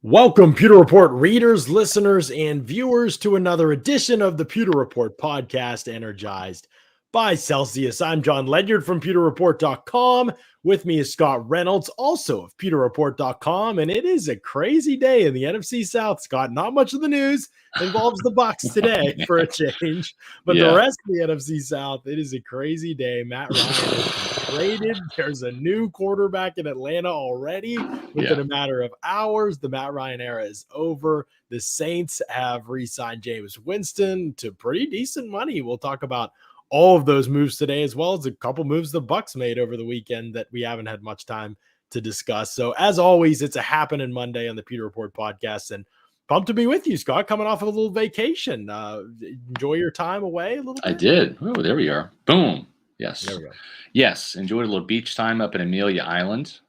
Welcome, Pewter Report readers, listeners, and viewers to another edition of the Pewter Report podcast, Energized by Celsius. I'm John Ledyard from pewterreport.com. With me is Scott Reynolds, also of pewterreport.com, and it is a crazy day in the NFC South, Scott. Not much of the news involves the Bucs today for a change, but the rest of the NFC South, it is a crazy day. Matt Ryan has been traded. There's a new quarterback in Atlanta already within a matter of hours. The Matt Ryan era is over. The Saints have re-signed James Winston to pretty decent money. We'll talk about all of those moves today, as well as a couple moves the Bucs made over the weekend that we haven't had much time to discuss. So as always, it's a happening Monday on the Pewter Report podcast, and pumped to be with you, Scott, coming off of a little vacation. Enjoy your time away a little bit? I did. Oh, there we are. Boom. Yes. There we go. Yes. Enjoyed a little beach time up in Amelia Island,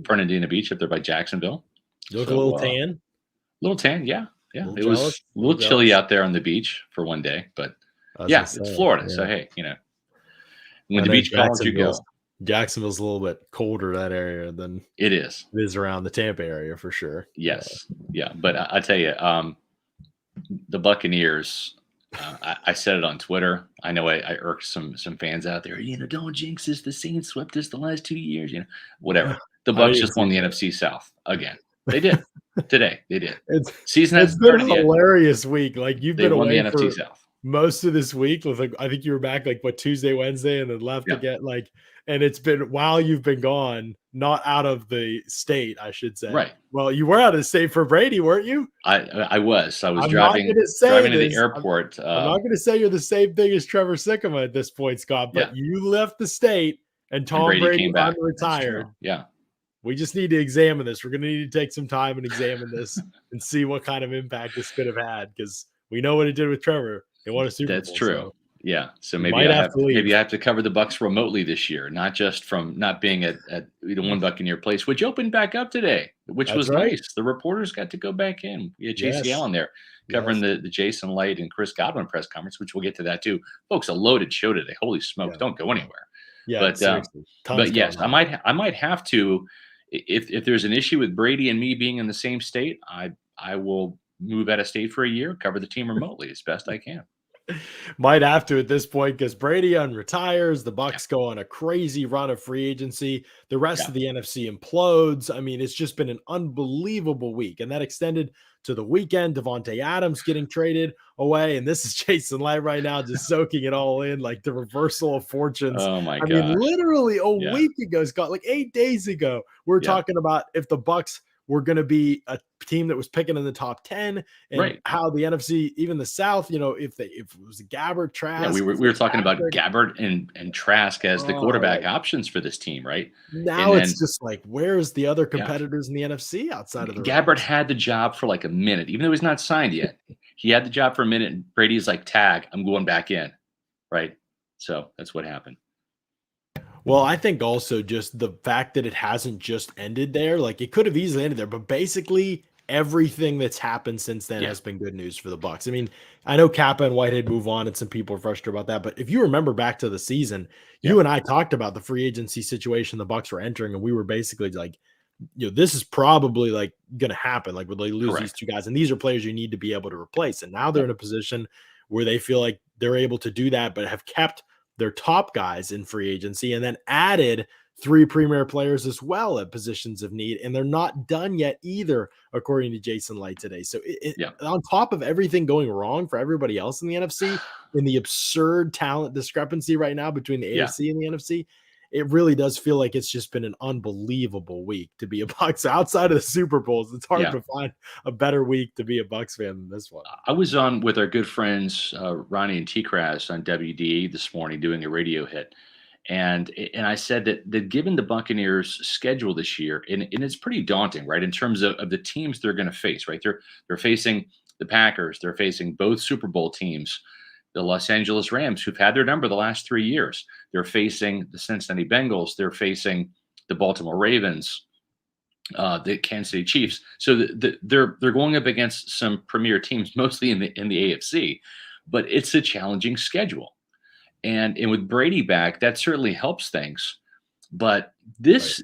Fernandina Beach up there by Jacksonville. You look a little tan? Little tan, yeah. Yeah. Little it was jealous? a little chilly out there on the beach for one day, but yeah, it's Florida. So, hey, when the beach calls, you go. Jacksonville's a little bit colder, that area, than it is around the Tampa area for sure. Yes. Yeah. But I tell you, the Buccaneers, I said it on Twitter. I know I irked some fans out there. Don't jinx us. The Saints swept us the last 2 years. Whatever. The Bucs just won the NFC South again. They did today. They did. It's been a hilarious week. Like you've been away the NFC South most of this week. With I think you were back Tuesday, Wednesday, and then left again. And it's been while you've been gone, not out of the state, I should say. Right. Well, you were out of the state for Brady, weren't you? I was driving to the airport. I'm not going to say you're the same thing as Trevor Sikkema at this point, Scott, but you left the state and Tom Brady came back. Retired. Yeah. We just need to examine this. We're going to need to take some time and examine this and see what kind of impact this could have had, because we know what it did with Trevor. They won a Super Bowl. That's true. So. Yeah. So maybe I have to cover the Bucs remotely this year, not just from not being at one Buccaneer place, which opened back up today, which was nice. The reporters got to go back in. We had JC Allen there covering the Jason Light and Chris Godwin press conference, which we'll get to that too. Folks, a loaded show today. Holy smokes. Don't go anywhere. Yeah. But yes, I might have to, if there's an issue with Brady and me being in the same state, I will move out of state for a year, cover the team remotely as best I can. Might have to at this point, because Brady retires. The Bucs go on a crazy run of free agency. The rest of the NFC implodes. I mean, it's just been an unbelievable week, and that extended to the weekend. Devontae Adams getting traded away, and this is Jason Light right now just soaking it all in, like the reversal of fortunes. Oh my god! I mean, literally a week ago, Scott, like 8 days ago, we're talking about if the Bucs were going to be a team that was picking in the top 10, and how the NFC, even the South, if it was Gabbert, Trask. Yeah, we were talking about Gabbert and Trask as the quarterback options for this team, right? Now it's just like, where's the other competitors in the NFC outside of the Gabbert had the job for like a minute, even though he's not signed yet. He had the job for a minute, and Brady's like, tag, I'm going back in, right? So that's what happened. Well, I think also just the fact that it hasn't just ended there, like it could have easily ended there, but basically everything that's happened since then has been good news for the Bucs. I mean, I know Kappa and Whitehead move on, and some people are frustrated about that, but if you remember back to the season, you and I talked about the free agency situation the Bucs were entering, and we were basically like, this is probably like going to happen. Like, would they lose these two guys? And these are players you need to be able to replace. And now they're in a position where they feel like they're able to do that, but have kept their top guys in free agency, and then added 3 premier players as well at positions of need. And they're not done yet either, according to Jason Light today. So on top of everything going wrong for everybody else in the NFC, in the absurd talent discrepancy right now between the AFC and the NFC, it really does feel like it's just been an unbelievable week to be a Bucs. Outside of the Super Bowls, it's hard to find a better week to be a Bucs fan than this one. I was on with our good friends Ronnie and T-Crass on WDE this morning doing a radio hit, and I said that given the Buccaneers' schedule this year, and it's pretty daunting, right, in terms of the teams they're going to face, right? They're facing the Packers, they're facing both Super Bowl teams, the Los Angeles Rams, who've had their number the last 3 years. They're facing the Cincinnati Bengals. They're facing the Baltimore Ravens, the Kansas City Chiefs. So they're going up against some premier teams, mostly in the AFC. But it's a challenging schedule, and with Brady back, that certainly helps things. But this,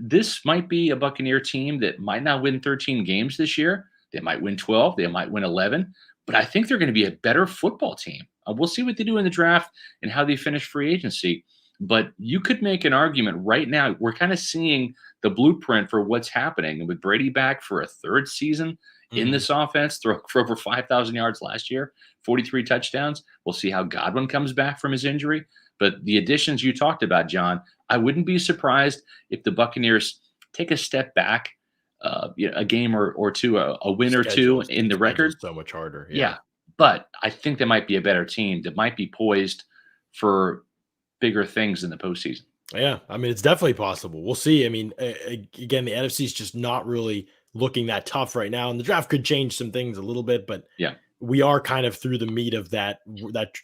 this might be a Buccaneer team that might not win 13 games this year. They might win 12. They might win 11. But I think they're going to be a better football team. We'll see what they do in the draft and how they finish free agency. But you could make an argument right now. We're kind of seeing the blueprint for what's happening. And with Brady back for a third season in this offense, throw for over 5,000 yards last year, 43 touchdowns. We'll see how Godwin comes back from his injury. But the additions you talked about, John, I wouldn't be surprised if the Buccaneers take a step back, a game or two, a win or two in the record. So much harder. Yeah. But I think they might be a better team that might be poised for bigger things in the postseason. Yeah. I mean, it's definitely possible. We'll see. I mean, again, the NFC is just not really looking that tough right now. And the draft could change some things a little bit, but we are kind of through the meat of that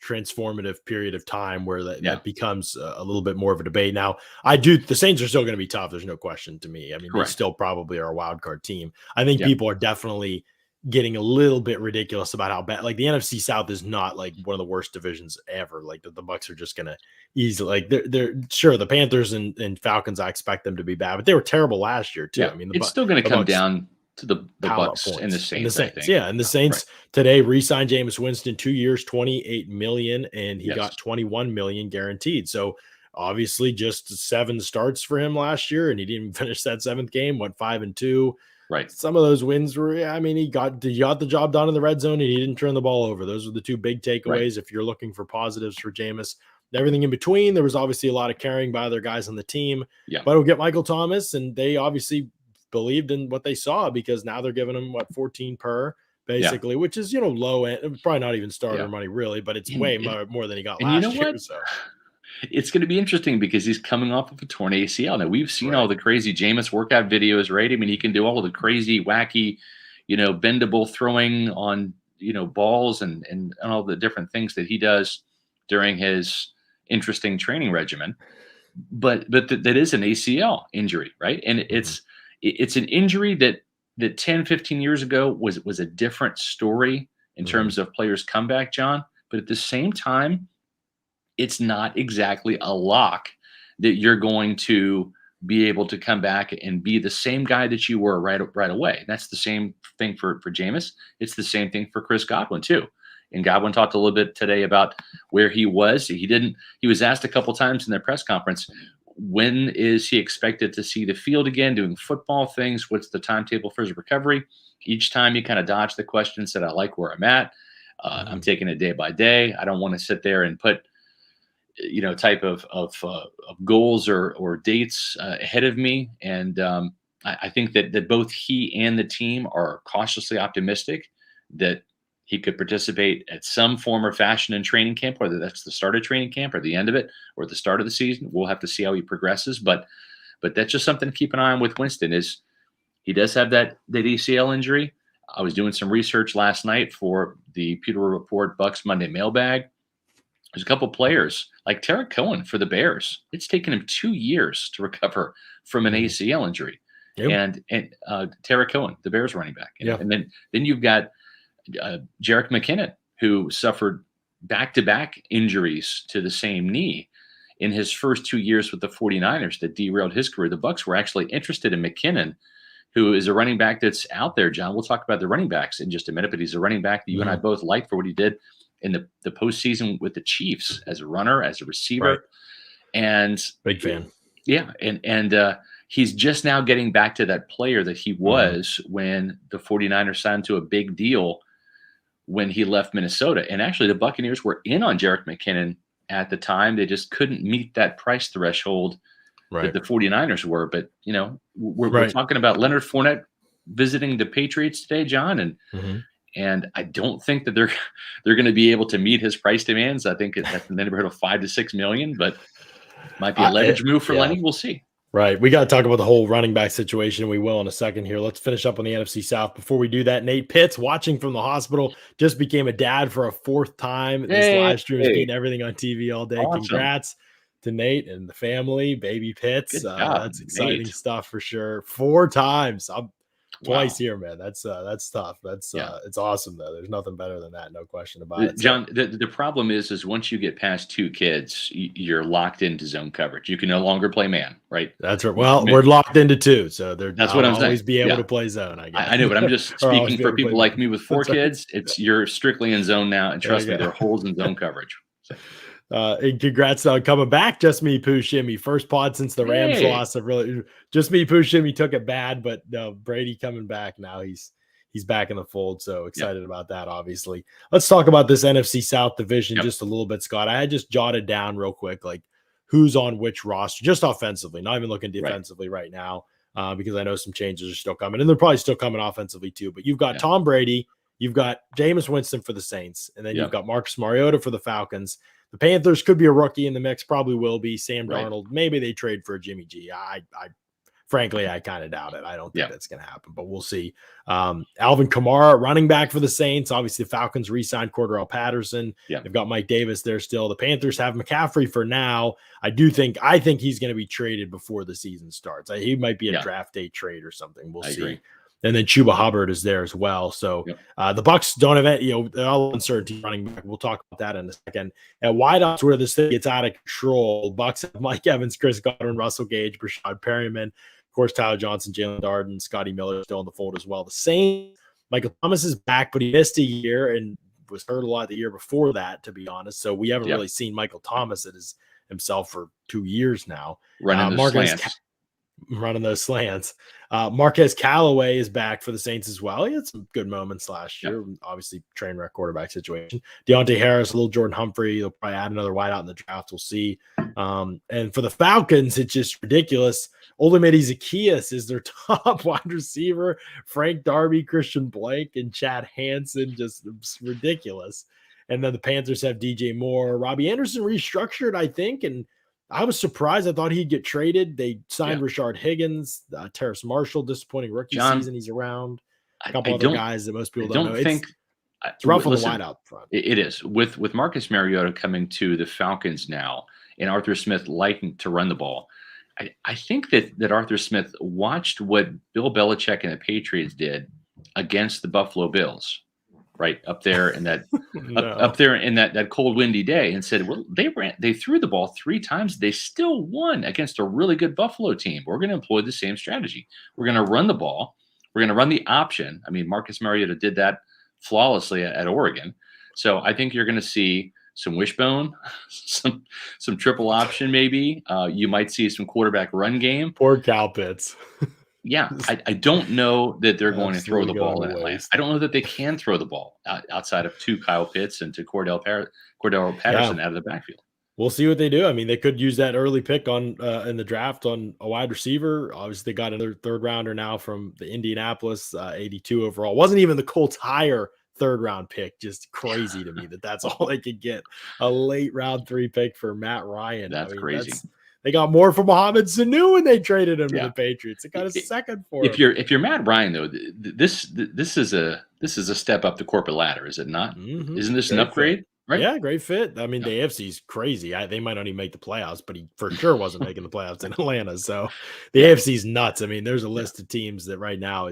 transformative period of time where that becomes a little bit more of a debate. Now, the Saints are still going to be tough. There's no question to me. I mean, they still probably are a wild card team. I think people are definitely getting a little bit ridiculous about how bad, like the NFC South is not like one of the worst divisions ever. Like the Bucs are just going to easily, like they're sure the Panthers and Falcons, I expect them to be bad, but they were terrible last year too. Yeah. I mean, it's still going to come down to the Bucs and the Saints. And the Saints, and the Saints today re-signed Jameis Winston 2 years, $28 million, and he got $21 million guaranteed. So obviously, just 7 starts for him last year, and he didn't even finish that 7th game. Went 5-2. Right. Some of those wins were, I mean, he got the job done in the red zone, and he didn't turn the ball over. Those were the 2 big takeaways. If you're looking for positives for Jameis. Everything in between, there was obviously a lot of carrying by other guys on the team. But it'll get Michael Thomas, and they obviously believed in what they saw because now they're giving him 14 per basically, which is low end, probably not even starter money really, but it's way more than he got last year. So it's going to be interesting because he's coming off of a torn ACL. Now we've seen all the crazy Jameis workout videos, right? I mean, he can do all of the crazy, wacky, bendable throwing on balls and all the different things that he does during his interesting training regimen. But that is an ACL injury, right? And it's an injury that 10, 15 years ago was a different story in terms of players' comeback, John. But at the same time, it's not exactly a lock that you're going to be able to come back and be the same guy that you were right away. And that's the same thing for Jameis. It's the same thing for Chris Godwin too. And Godwin talked a little bit today about where he was. He was asked a couple times in their press conference, when is he expected to see the field again, doing football things? What's the timetable for his recovery? Each time he kind of dodged the question, said, I like where I'm at. I'm taking it day by day. I don't want to sit there and put, type of goals or dates ahead of me. And I think that both he and the team are cautiously optimistic that he could participate at some form or fashion in training camp, whether that's the start of training camp or the end of it or the start of the season. We'll have to see how he progresses. But that's just something to keep an eye on with Winston is he does have that ACL injury. I was doing some research last night for the Pewter Report Bucs Monday mailbag. There's a couple players like Tarek Cohen for the Bears. It's taken him 2 years to recover from an ACL injury. And Tarek Cohen, the Bears running back. And then you've got Jerick McKinnon, who suffered back-to-back injuries to the same knee in his first 2 years with the 49ers that derailed his career. The Bucs were actually interested in McKinnon, who is a running back that's out there, John. We'll talk about the running backs in just a minute, but he's a running back that you and I both like for what he did in the postseason with the Chiefs as a runner, as a receiver. And big fan. Yeah. And he's just now getting back to that player that he was when the 49ers signed to a big deal when he left Minnesota. And actually the Buccaneers were in on Jerick McKinnon at the time. They just couldn't meet that price threshold that the 49ers were. But, we're talking about Leonard Fournette visiting the Patriots today, John. And I don't think that they're going to be able to meet his price demands. I think that's in the neighborhood of $5 to $6 million, but might be a leverage move for Lenny. We'll see. Right. We got to talk about the whole running back situation. We will in a second here. Let's finish up on the NFC South. Before we do that, Nate Pitts, watching from the hospital, just became a dad for a 4th time. This live stream has been everything on TV all day. Awesome. Congrats to Nate and the family, baby Pitts. That's exciting stuff for sure. 4 times. Wow. Twice here, man. That's tough. Yeah. It's awesome though. There's nothing better than that, no question about it. So John, the problem is once you get past 2 kids, you're locked into zone coverage. You can no longer play man, right? that's right. Well, we're locked into 2, so That's what I'll I'm saying. always be able Yeah. to play zone, I guess. I know, but I'm just Or I'll always speaking be for able to play people like man. me with 4 That's right. kids. You're strictly in zone now, and There trust you me, go. there are holes in zone coverage. So, And congrats on coming back. Just me, Pooh Shimmy. First pod since the Rams hey, lost. Just me, Pooh Shimmy took it bad, but no, Brady coming back now. He's back in the fold. So yep, excited about that, obviously. Let's talk about this NFC South division yep, just a little bit, Scott. I had just jotted down real quick, like who's on which roster, just offensively, not even looking right, defensively right now, because I know some changes are still coming, and they're probably still coming offensively too. But you've got yeah, Tom Brady, you've got Jameis Winston for the Saints, and then you've yep, got Marcus Mariota for the Falcons. The Panthers could be a rookie in the mix, probably will be. Sam right, Darnold, maybe they trade for a Jimmy G. Frankly, I kind of doubt it. I don't think yeah, that's going to happen, but we'll see. Alvin Kamara, running back for the Saints. Obviously, the Falcons re-signed Cordell Patterson. yeah, They've got Mike Davis there still. The Panthers have McCaffrey for now. I think he's going to be traded before the season starts. He might be a yeah. draft day trade or something. We'll I see. agree. And then Chuba Hubbard is there as well. So Yep, the Bucs don't have any, all uncertainty running back. We'll talk about that in a second. At wideouts where this thing gets out of control, Bucs have Mike Evans, Chris Godwin, Russell Gage, Brashad Perryman, of course, Tyler Johnson, Jalen Darden, Scotty Miller still in the fold as well. The same, Michael Thomas is back, but he missed a year and was hurt a lot the year before that, to be honest. So we haven't yep. really seen Michael Thomas himself for 2 years now. Running those slants. Running those slants. Marquez Callaway is back for the Saints as well. He had some good moments last year. Yep. Obviously, train wreck quarterback situation. Deontay Harris, a little Jordan Humphrey. They'll probably add another wideout in the draft. We'll see. And for the Falcons, it's just ridiculous. Olamide Zaccheaus is their top wide receiver. Frank Darby, Christian Blake, and Chad Hansen. Just ridiculous. And then the Panthers have DJ Moore. Robbie Anderson restructured, I think, and I was surprised. I thought he'd get traded. They signed Rashard Higgins, Terrace Marshall, disappointing rookie season. He's around. A couple other guys that most people don't know. It's rough on the wideout front. It is. With Marcus Mariota coming to the Falcons now and Arthur Smith liking to run the ball, I think that Arthur Smith watched what Bill Belichick and the Patriots did against the Buffalo Bills, right up there in that up there in that cold, windy day, and said, "Well, they threw the ball 3 times. They still won against a really good Buffalo team. We're going to employ the same strategy. We're going to run the ball. We're going to run the option." I mean, Marcus Mariota did that flawlessly at Oregon. So I think you're going to see some wishbone, some triple option maybe. You might see some quarterback run game. Poor Cal Pitts. Yeah, I don't know that they're going to throw the ball in Atlanta. waste. I don't know that they can throw the ball outside of 2 Kyle Pitts and to Cordell Patterson out of the backfield. We'll see what they do. I mean, they could use that early pick on in the draft on a wide receiver. Obviously, they got another 3rd rounder now from the Indianapolis, 82 overall. Wasn't even the Colts' higher 3rd round pick. Just crazy to me that that's all they could get. A late round 3 pick for Matt Ryan. That's crazy. They got more for Mohamed Sanu when they traded him to the Patriots. They got a second for him. If you're Matt Ryan though, this is a step up the corporate ladder, is it not? Mm-hmm. Isn't this an upgrade? Right? Yeah, great fit. I mean, the AFC's crazy. They might not even make the playoffs, but he for sure wasn't making the playoffs in Atlanta. So the AFC's nuts. I mean, there's a list of teams that right now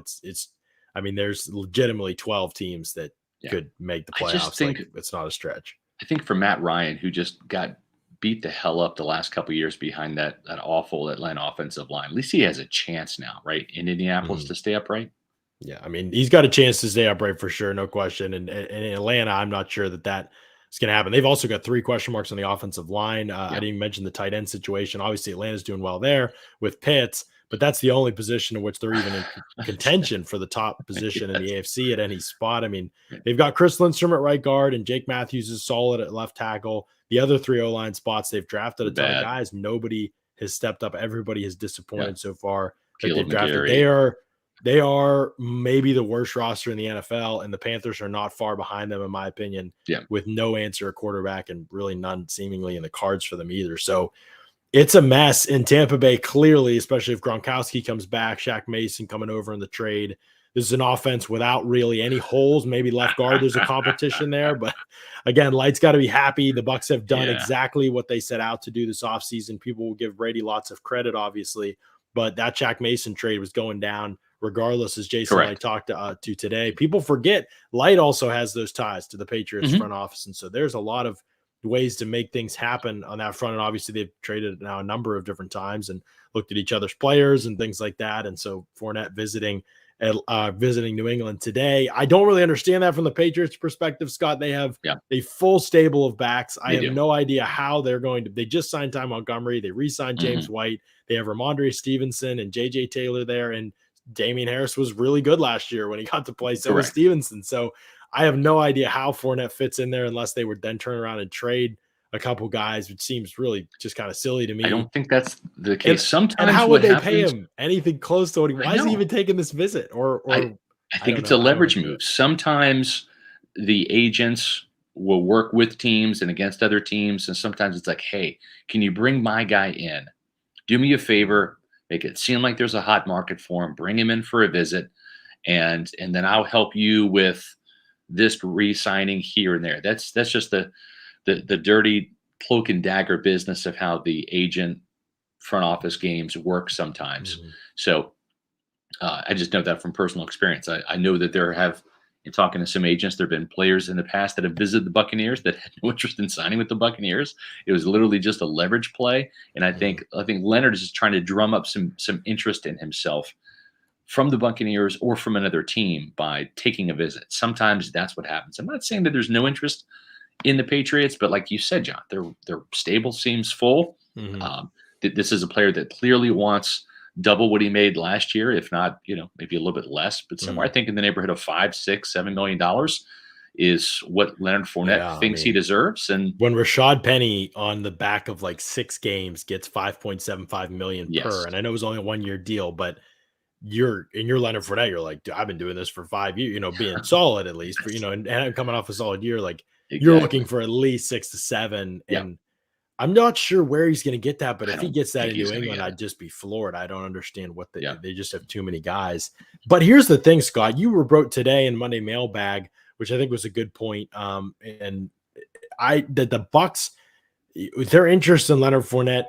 I mean, there's legitimately 12 teams that could make the playoffs. I just think it's not a stretch. I think for Matt Ryan, who just got beat the hell up the last couple of years behind that awful Atlanta offensive line, at least he has a chance now, right, in Indianapolis to stay upright. Yeah, I mean, he's got a chance to stay upright for sure, no question. And in Atlanta, I'm not sure that is going to happen. They've also got 3 question marks on the offensive line. I didn't even mention the tight end situation. Obviously, Atlanta's doing well there with Pitts, but that's the only position in which they're even in contention for the top position in the AFC at any spot. I mean, they've got Chris Lindstrom at right guard, and Jake Matthews is solid at left tackle. The other 3 O-line spots, they've drafted a ton of guys. Nobody has stepped up. Everybody has disappointed so far that they've drafted. They are maybe the worst roster in the NFL, and the Panthers are not far behind them, in my opinion, with no answer at quarterback and really none seemingly in the cards for them either. So it's a mess in Tampa Bay, clearly, especially if Gronkowski comes back, Shaq Mason coming over in the trade. This is an offense without really any holes. Maybe left guard, there's a competition there. But again, Light's got to be happy. The Bucs have done exactly what they set out to do this offseason. People will give Brady lots of credit, obviously. But that Shaq Mason trade was going down regardless, as Jason and I Correct. talked to today. People forget Light also has those ties to the Patriots Mhm. front office. And so there's a lot of ways to make things happen on that front. And obviously they've traded now a number of different times and looked at each other's players and things like that. And so Fournette visiting New England today. I don't really understand that from the Patriots perspective, Scott. They have Yeah, a full stable of backs. I they have do. no idea how they're going to. They just signed Ty Montgomery. They re-signed James Mhm. White. They have Ramondre Stevenson and JJ Taylor there. And Damian Harris was really good last year when he got to play. So was Correct. Stevenson. So I have no idea how Fournette fits in there unless they would then turn around and trade a couple guys, which seems really just kind of silly to I me. don't think that's the And case. and Sometimes how would what they pay happens, him anything close to what he? I Why is he know. even taking this visit? I Or I I think don't it's a know. I don't leverage understand. move. Sometimes the agents will work with teams and against other teams, and sometimes it's like, "Hey, can you bring my guy in? Do me a favor, make it seem like there's a hot market for him, bring him in for a visit, and then I'll help you with this re-signing here and there." That's just the dirty cloak and dagger business of how the agent front office games work sometimes. Mhm. So I just know that from personal experience. I know that in talking to some agents, there have been players in the past that have visited the Buccaneers that had no interest in signing with the Buccaneers. It was literally just a leverage play, and Mhm. I think Leonard is just trying to drum up some interest in himself from the Buccaneers or from another team by taking a visit. Sometimes that's what happens. I'm not saying that there's no interest in the Patriots, but like you said, John, their stable seems full. Mhm. Um, this is a player that clearly wants double what he made last year, if not, maybe a little bit less, but somewhere I Mhm. think in the neighborhood of $5, 6, $7 million is what Leonard Fournette Yeah, I thinks he mean, deserves. And when Rashad Penny on the back of like 6 games gets 5.75 million per, yes, and I know it was only a 1 year deal, but you're Leonard Fournette, you're like, "Dude, I've been doing this for 5 years, being solid at least for, yes, and coming off a solid year, like you're looking exactly. for at least 6 to 7. Yeah, And I'm not sure where he's going to get that, but I if he don't gets that think in he's New going to England, get it. I'd just be floored. I don't understand what Yeah. they just have too many guys. But here's the thing, Scott, you wrote today in Monday Mailbag, which I think was a good point. And that the Bucks, with their interest in Leonard Fournette,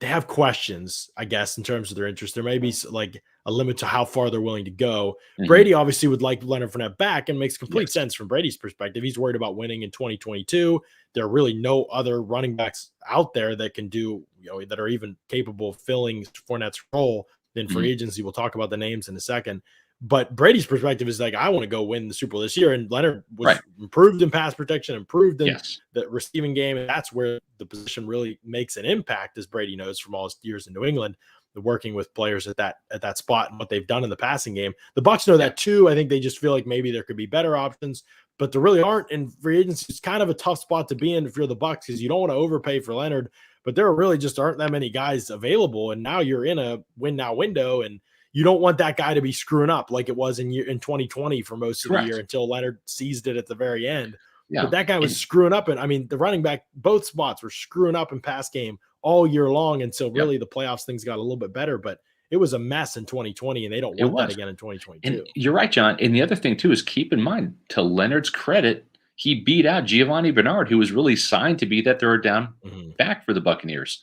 they have questions, I guess, in terms of their interest. There may be like a limit to how far they're willing to go. Hmm. Brady obviously would like Leonard Fournette back, and makes complete Yes. sense from Brady's perspective. He's worried about winning in 2022. There are really no other running backs out there that can do, that are even capable of filling Fournette's role in free Hmm. agency. We'll talk about the names in a second. But Brady's perspective is like, I want to go win the Super Bowl this year. And Leonard Right. was improved in pass protection, improved in Yes. the receiving game. And that's where the position really makes an impact, as Brady knows from all his years in New England, working with players at that spot and what they've done in the passing game. The Bucs know Yeah. that too. I think they just feel like maybe there could be better options, but there really aren't. In free agency, it's kind of a tough spot to be in if you're the Bucs, because you don't want to overpay for Leonard, but there really just aren't that many guys available. And now you're in a win now window, and you don't want that guy to be screwing up like it was in 2020 for most of the year Correct. until Leonard seized it at the very end. But Yeah. that guy was And screwing up. And I mean, the running back, both spots were screwing up in pass game all year long. And so yeah, really the playoffs things got a little bit better, but it was a mess in 2020, and they don't it want that was. again in And 2022. you're right, John. And the other thing too is keep in mind, to Leonard's credit, he beat out Giovanni Bernard, who was really signed to be that third down Mhm. back for the Buccaneers.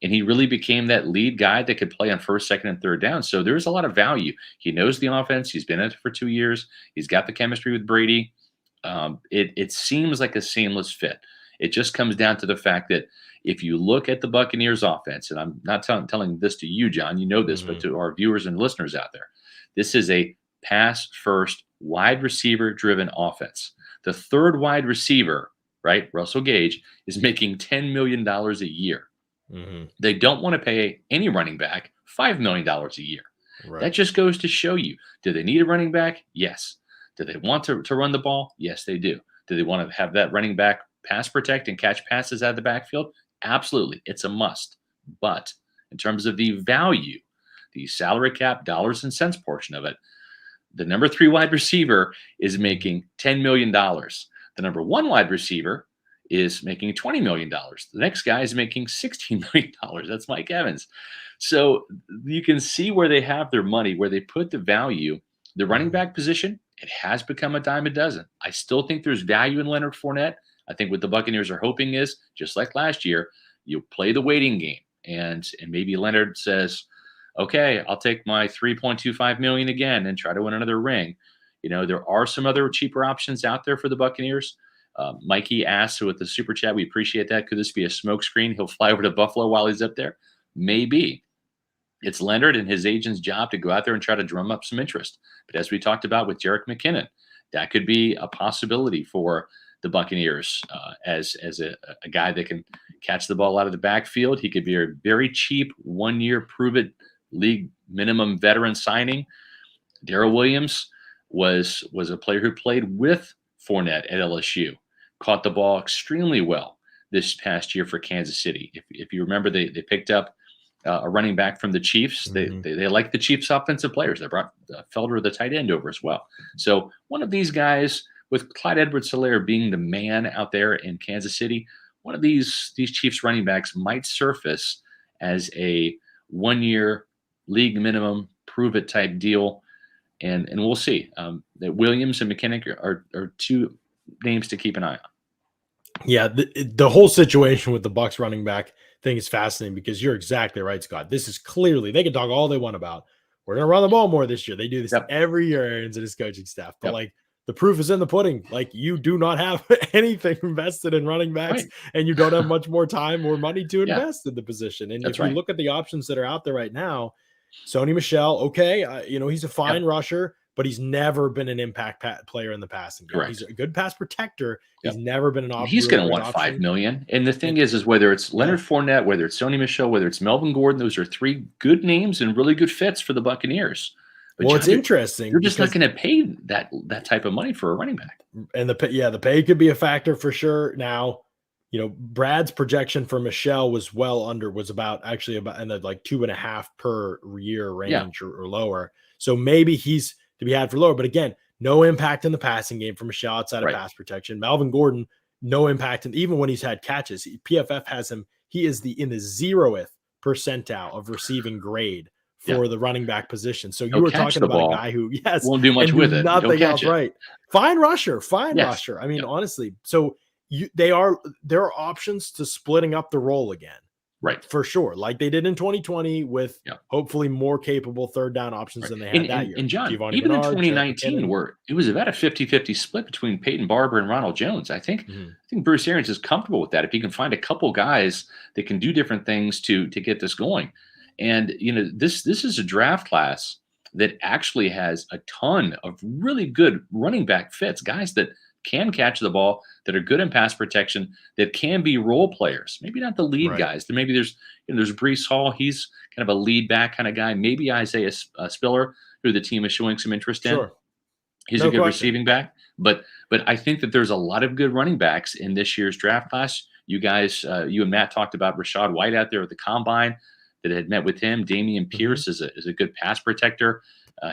And he really became that lead guy that could play on first, second, and third down. So there's a lot of value. He knows the offense. He's been in it for 2 years. He's got the chemistry with Brady. It seems like a seamless fit. It just comes down to the fact that if you look at the Buccaneers offense, and I'm not telling this to you, John, you know this, but Mhm. to our viewers and listeners out there, this is a pass first, wide receiver driven offense. The third wide receiver, right, Russell Gage, is making $10 million a year. Mhm. They don't want to pay any running back $5 million a year. That Right. just goes to show you, do they need a running back? Yes. Do they want to run the ball? Yes, they do. Do they want to have that running back pass protect and catch passes out of the backfield? Absolutely. It's a must. But in terms of the value, the salary cap dollars and cents portion of it, the number three wide receiver is Mhm. making $10 million. The number one wide receiver is making $20 million. The next guy is making $16 million. That's Mike Evans. So you can see where they have their money, where they put the value. The running Mhm. back position, it has become a dime a dozen. I still think there's value in Leonard Fournette. I think what the Buccaneers are hoping is, just like last year, you play the waiting game. And maybe Leonard says, okay, I'll take my 3.25 million again and try to win another ring. There are some other cheaper options out there for the Buccaneers. Mikey asked with the super chat, we appreciate that. Could this be a smokescreen? He'll fly over to Buffalo while he's up there. Maybe. It's Leonard and his agent's job to go out there and try to drum up some interest. But as we talked about with Jerick McKinnon, that could be a possibility for the Buccaneers as a guy that can catch the ball out of the backfield. He could be a very cheap 1-year prove-it league minimum veteran signing. Darrell Williams was a player who played with Fournette at LSU, caught the ball extremely well this past year for Kansas City. If you remember, they picked up a running back from the Chiefs. They like the Chiefs offensive players. They brought Felder, the tight end, over as well. So one of these guys, with Clyde Edwards-Helaire being the man out there in Kansas City, one of these Chiefs running backs might surface as a 1-year league minimum prove it type deal. And we'll see. That Williams and McKinnon are two names to keep an eye on. Yeah, the whole situation with the Bucs running back thing is fascinating because you're exactly right, Scott. This is clearly, they can talk all they want about, we're going to run the ball more this year. They do this every year, Aaron's and his coaching staff. But like, the proof is in the pudding. Like, you do not have anything invested in running backs, and you don't have much more time or money to invest in the position. And if you look at the options that are out there right now, Sony Michel, okay, he's a fine rusher, but he's never been an impact player in the passing game. He's a good pass protector. He's never been an option. He's going to want $5 million. And the thing is whether it's Leonard Fournette, whether it's Sony Michel, whether it's Melvin Gordon, those are 3 good names and really good fits for the Buccaneers. But well, it's interesting. You're just not going to pay that type of money for a running back. And the pay could be a factor for sure. Now, Brad's projection for Michelle was about in the like 2.5 per year range or lower. So maybe he's to be had for lower. But again, no impact in the passing game for Michelle outside of pass protection. Melvin Gordon, no impact. And even when he's had catches, PFF has him. He is in the 0th percentile of receiving grade for the running back position. So you were talking about a guy who, won't do much with it. Nothing else, right? Fine rusher. I mean, honestly, so there are options to splitting up the role again. Right. For sure. Like they did in 2020 with hopefully more capable third down options than they had that year. And John, even in 2019, where it was about a 50-50 split between Peyton Barber and Ronald Jones, I think Bruce Arians is comfortable with that. If he can find a couple guys that can do different things to get this going. And, this is a draft class that actually has a ton of really good running back fits, guys that can catch the ball, that are good in pass protection, that can be role players. Maybe not the lead guys. Maybe there's Breece Hall. He's kind of a lead back kind of guy. Maybe Isaiah Spiller, who the team is showing some interest in. He's a good receiving back. But I think that there's a lot of good running backs in this year's draft class. You guys, you and Matt talked about Rashad White out there at the combine that had met with him. Damian Pierce is a good pass protector.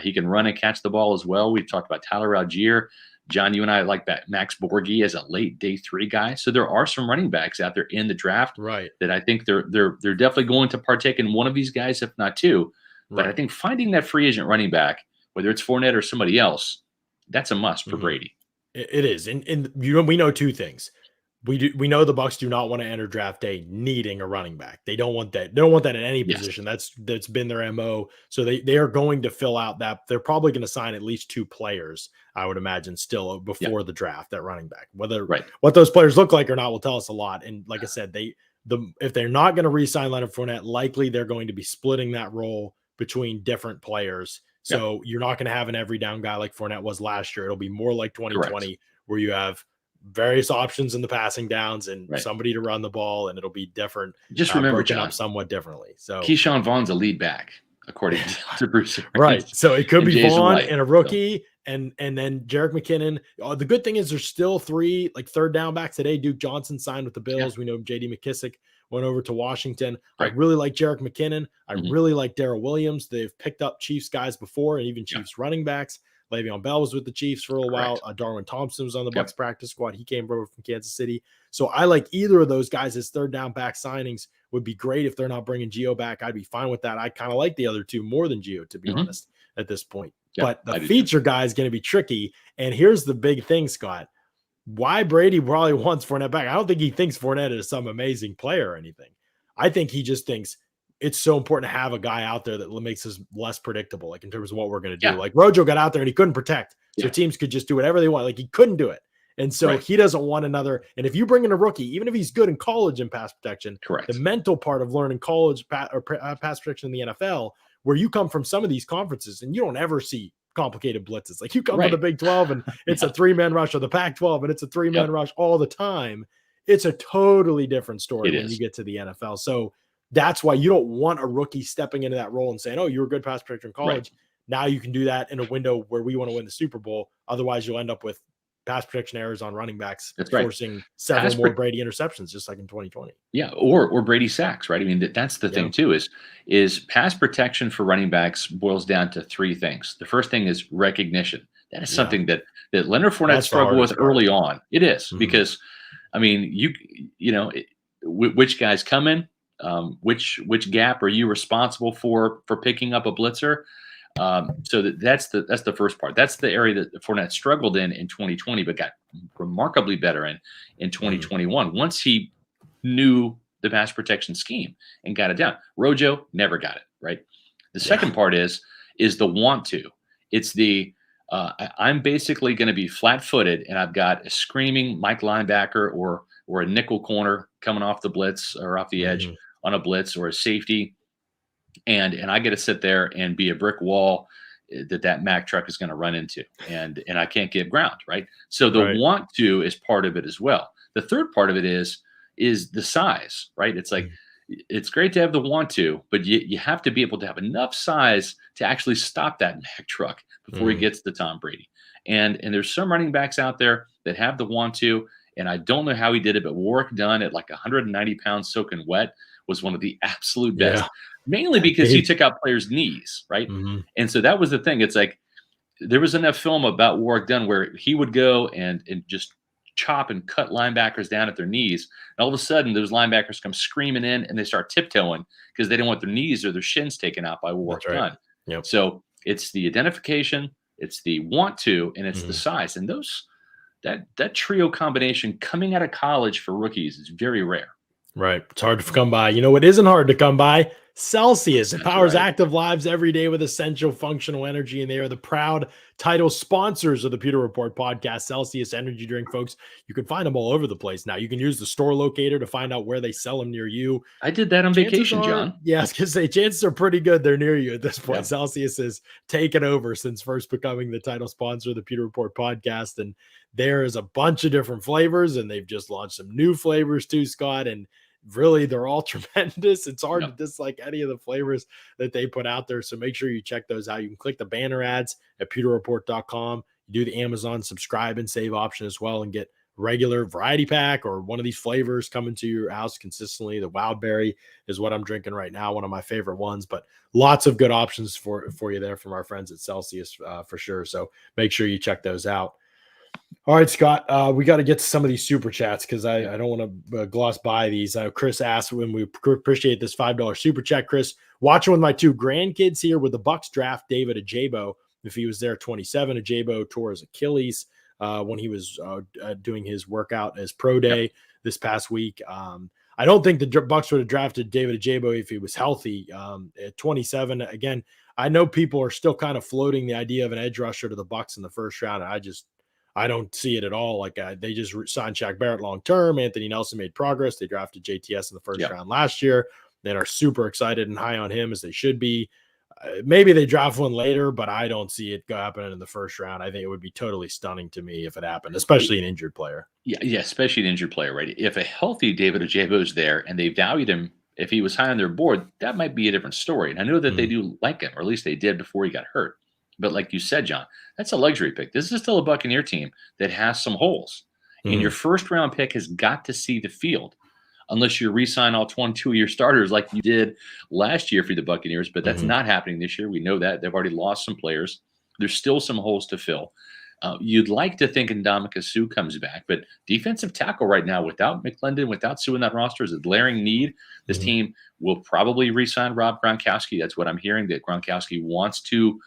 He can run and catch the ball as well. We've talked about Tyler Algier. John, you and I like that Max Borghi as a late day 3 guy. So there are some running backs out there in the draft that I think they're definitely going to partake in one of these guys, if not 2. But I think finding that free agent running back, whether it's Fournette or somebody else, that's a must for Brady. It is. And we know 2 things. We know the Bucs do not want to enter draft day needing a running back. They don't want that. They don't want that in any position. That's been their MO. So they are going to fill out that. They're probably going to sign at least 2 players, I would imagine, still before the draft at running back. Whether what those players look like or not will tell us a lot. And like I said, if they're not going to re-sign Leonard Fournette, likely they're going to be splitting that role between different players. So you're not going to have an every down guy like Fournette was last year. It'll be more like 2020 where you have various options in the passing downs and somebody to run the ball, and it'll be different. Just remember, John, John, up somewhat differently. So Keyshawn Vaughn's a lead back, according to Bruce. So it could be Vaughn and a rookie, and then Jerick McKinnon. The good thing is there's still 3 like third down backs today. Duke Johnson signed with the Bills. We know J.D. McKissick went over to Washington. I really like Jerick McKinnon. I really like Darrell Williams. They've picked up Chiefs guys before, and even Chiefs running backs. Le'Veon Bell was with the Chiefs for a while. Darwin Thompson was on the Bucs practice squad. He came over from Kansas City. So I like either of those guys as third down back signings. Would be great if they're not bringing Gio back. I'd be fine with that. I kind of like the other 2 more than Gio, to be honest, at this point. But the feature guy is going to be tricky. And here's the big thing, Scott. Why Brady probably wants Fournette back. I don't think he thinks Fournette is some amazing player or anything. I think he just thinks it's so important to have a guy out there that makes us less predictable, like in terms of what we're going to do. Yeah. Like Rojo got out there and he couldn't protect, so Yeah. teams could just do whatever they want. Like he couldn't do it. And so Right. he doesn't want another. And if you bring in a rookie, even if he's good in college in pass protection, the Correct. mental part of learning college pass protection in the NFL, where you come from some of these conferences and you don't ever see complicated blitzes. Like you come from the Big 12 and it's a 3-man rush, or the Pac-12 and it's a 3-man rush all the time. It's a totally different story when you get to the NFL. So that's why you don't want a rookie stepping into that role and saying, oh, you were a good pass protector in college. Right. Now you can do that in a window where we want to win the Super Bowl. Otherwise, you'll end up with pass protection errors on running backs, forcing several more Brady interceptions, just like in 2020. Yeah, or Brady sacks, right? I mean, that's the thing too, is pass protection for running backs boils down to 3 things. The first thing is recognition. That is something that Leonard Fournette struggled with early on. It is because, I mean, you know, which guys come in, which gap are you responsible for picking up a blitzer? So that's the first part. That's the area that Fournette struggled in 2020, but got remarkably better in 2021. Once he knew the pass protection scheme and got it down. Rojo never got it, right? The second part is the want to. It's the I'm basically going to be flat-footed, and I've got a screaming Mike linebacker or a nickel corner coming off the blitz or off the edge on a blitz, or a safety. And I get to sit there and be a brick wall that Mack truck is going to run into, and I can't get ground, right? So the want to is part of it as well. The third part of it is the size, right? It's like it's great to have the want to, but you have to be able to have enough size to actually stop that Mack truck before he gets to Tom Brady. And there's some running backs out there that have the want to, and I don't know how he did it, but Warwick Dunn at like 190 pounds soaking wet was one of the absolute best. Mainly because he took out players' knees, right? And so that was the thing. It's like there was enough film about Warwick Dunn where he would go and just chop and cut linebackers down at their knees. And all of a sudden, those linebackers come screaming in and they start tiptoeing because they don't want their knees or their shins taken out by Warwick Dunn. Yep. So it's the identification, it's the want to, and it's the size. And that trio combination coming out of college for rookies is very rare. Right. It's hard to come by. You know what isn't hard to come by? Celsius. It powers active lives every day with essential functional energy, and they are the proud title sponsors of the Pewter Report podcast. Celsius energy drink, folks. You can find them all over the place now. You can use the store locator to find out where they sell them near you. I did that on vacation, John. Yeah, I was going to say, chances are pretty good they're near you at this point. Yep. Celsius has taken over since first becoming the title sponsor of the Pewter Report podcast, and there is a bunch of different flavors, and they've just launched some new flavors too, Scott, and really, they're all tremendous. It's hard to dislike any of the flavors that they put out there. So make sure you check those out. You can click the banner ads at pewterreport.com. You do the Amazon subscribe and save option as well and get regular variety pack or one of these flavors coming to your house consistently. The Wildberry is what I'm drinking right now, one of my favorite ones, but lots of good options for you there from our friends at Celsius for sure. So make sure you check those out. All right, Scott, we got to get to some of these super chats because I don't want to gloss by these. Chris asked when we appreciate this $5 super chat. Chris, watching with my 2 grandkids here with the Bucs draft David Ajabo. If he was there 27, Ajabo tore his Achilles when he was doing his workout as pro day this past week. I don't think the Bucs would have drafted David Ajabo if he was healthy at 27. Again, I know people are still kind of floating the idea of an edge rusher to the Bucs in the first round. I don't see it at all. Like they just signed Shaq Barrett long-term. Anthony Nelson made progress. They drafted JTS in the first round last year. They are super excited and high on him as they should be. Maybe they draft one later, but I don't see it happening in the first round. I think it would be totally stunning to me if it happened, especially an injured player. Yeah, especially an injured player, right? If a healthy David Ajabo is there and they valued him, if he was high on their board, that might be a different story. And I know that they do like him, or at least they did before he got hurt. But like you said, John, that's a luxury pick. This is still a Buccaneer team that has some holes. And your first round pick has got to see the field unless you re-sign all 22 of your starters like you did last year for the Buccaneers. But that's not happening this year. We know that. They've already lost some players. There's still some holes to fill. You'd like to think Ndamukong Suh comes back, but defensive tackle right now without McClendon, without Suh in that roster is a glaring need. This team will probably re-sign Rob Gronkowski. That's what I'm hearing, that Gronkowski wants to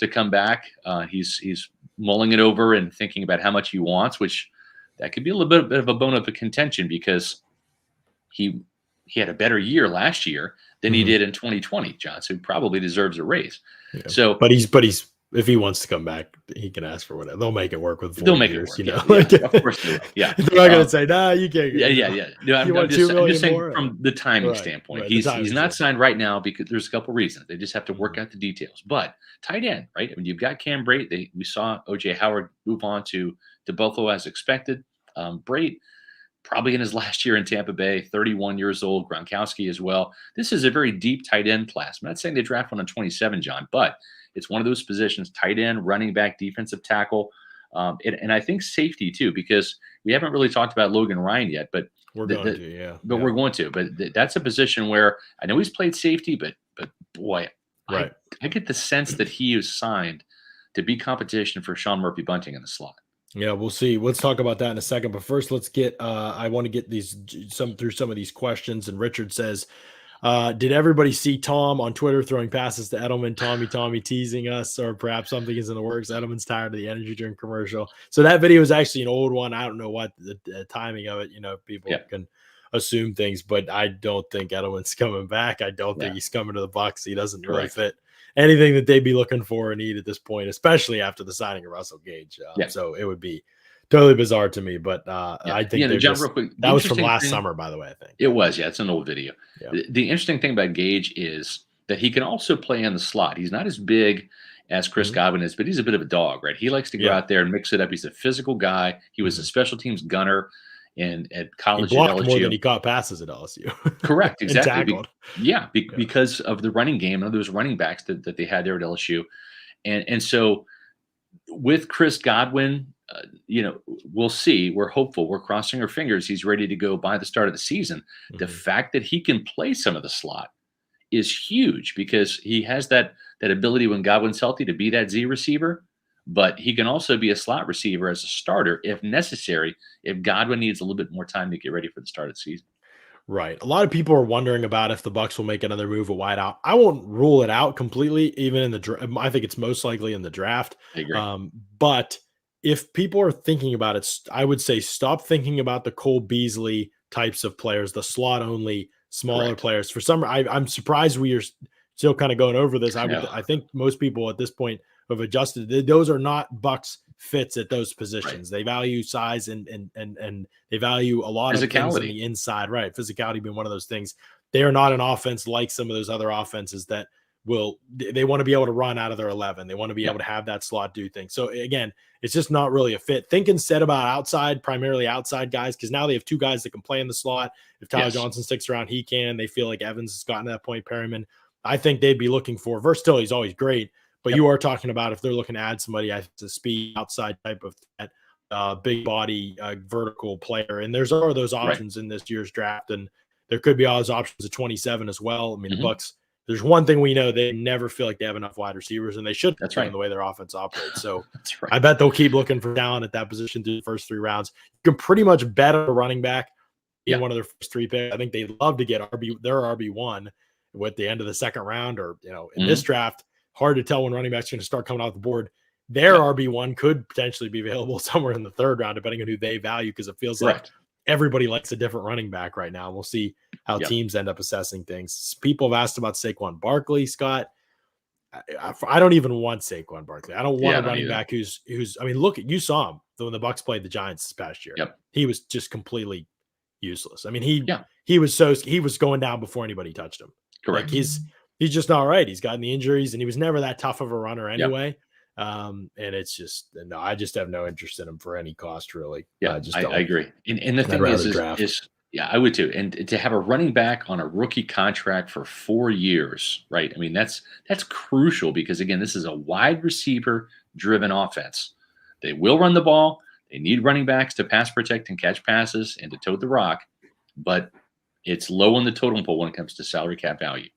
come back. He's mulling it over and thinking about how much he wants, which that could be a little bit of a bone of a contention because he had a better year last year than he did in 2020, John. So he probably deserves a raise. Yeah. So, but he's if he wants to come back, he can ask for whatever. They'll make it work with 4 they'll make years, it work. Like, of course they will. Yeah, they're not going to say, "Nah, you can't." Yeah. No, I'm just saying from the timing standpoint, he's not signed right now because there's a couple reasons. They just have to work out the details. But tight end, right? I mean, you've got Cam Brate. We saw OJ Howard move on to Buffalo as expected. Brate, probably in his last year in Tampa Bay, 31 years old. Gronkowski as well. This is a very deep tight end class. I'm not saying they draft one on 27, John, but it's one of those positions: tight end, running back, defensive tackle, and I think safety too, because we haven't really talked about Logan Ryan yet, but we're going to, yeah. We're going to. But that's a position where I know he's played safety, but boy, right. I get the sense that he is signed to be competition for Sean Murphy Bunting in the slot. Yeah, we'll see. Let's talk about that in a second. But first, let's get. I want to get through some of these questions. And Richard says, "Did everybody see Tom on Twitter throwing passes to Edelman? Tommy teasing us, or perhaps something is in the works. Edelman's tired of the energy drink commercial." So that video is actually an old one. I don't know what the timing of it. People can assume things, but I don't think Edelman's coming back. I don't think he's coming to the Bucs. He doesn't really fit anything that they'd be looking for or need at this point, especially after the signing of Russell Gage. So it would be totally bizarre to me, but I think John, real quick, that was from last summer, by the way. I think it was. Yeah, it's an old video. Yeah. The interesting thing about Gage is that he can also play in the slot. He's not as big as Chris Godwin is, but he's a bit of a dog, right? He likes to go out there and mix it up. He's a physical guy. He was a special teams gunner at college. He blocked more than he caught passes at LSU. Correct, exactly. Tackled. Because of the running game and those running backs that they had there at LSU, and so with Chris Godwin, we'll see. We're hopeful. We're crossing our fingers. He's ready to go by the start of the season. The fact that he can play some of the slot is huge because he has that ability when Godwin's healthy to be that Z receiver. But he can also be a slot receiver as a starter if necessary, if Godwin needs a little bit more time to get ready for the start of the season. Right. A lot of people are wondering about if the Bucs will make another move at wideout. I won't rule it out completely, even in the draft. I think it's most likely in the draft. I agree. But if people are thinking about it, I would say stop thinking about the Cole Beasley types of players, the slot only smaller players. For some, I'm surprised we are still kind of going over this. I think most people at this point have adjusted. Those are not Bucs fits at those positions. They value size and they value a lot of things on the inside. Right. Physicality being one of those things. They are not an offense like some of those other offenses that they want to be able to run out of their 11. They want to be able to have that slot do things. So again, it's just not really a fit. Think instead about primarily outside guys, because now they have two guys that can play in the slot. If Tyler Johnson sticks around, he can. They feel like Evans has gotten to that point. Perryman, I think they'd be looking for versatility is always great. But you are talking about if they're looking to add somebody as a speed outside type of that, big body, vertical player. And those options in this year's draft. And there could be all those options at 27 as well. I mean, the Bucs, there's one thing we know, they never feel like they have enough wide receivers, and they should in the way their offense operates. So I bet they'll keep looking for talent at that position through the first 3 rounds. You can pretty much bet a running back in one of their first 3 picks. I think they'd love to get their RB1 at the end of the second round or, in this draft. Hard to tell when running backs are going to start coming off the board. Their RB1 could potentially be available somewhere in the 3rd round, depending on who they value, because it feels like everybody likes a different running back right now. We'll see how teams end up assessing things. People have asked about Saquon Barkley, Scott. I don't even want Saquon Barkley. I don't want a running back who's. I mean, look, you saw him when the Bucs played the Giants this past year. He was just completely useless. I mean, he was going down before anybody touched him. Correct. Like he's just not right. He's gotten the injuries, and he was never that tough of a runner anyway. And it's just I just have no interest in him for any cost, really. I agree. And the thing is I would too. And to have a running back on a rookie contract for 4 years, right? I mean, that's crucial because again, this is a wide receiver driven offense. They will run the ball. They need running backs to pass protect and catch passes and to tote the rock, but it's low on the totem pole when it comes to salary cap value.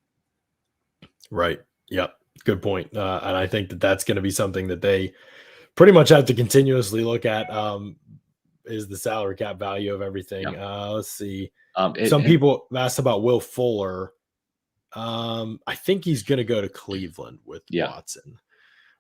Right. Yep. Good point. And I think that's going to be something that they pretty much have to continuously look at, is the salary cap value of everything. Let's see. Some people asked about Will Fuller. I think he's going to go to Cleveland with Watson.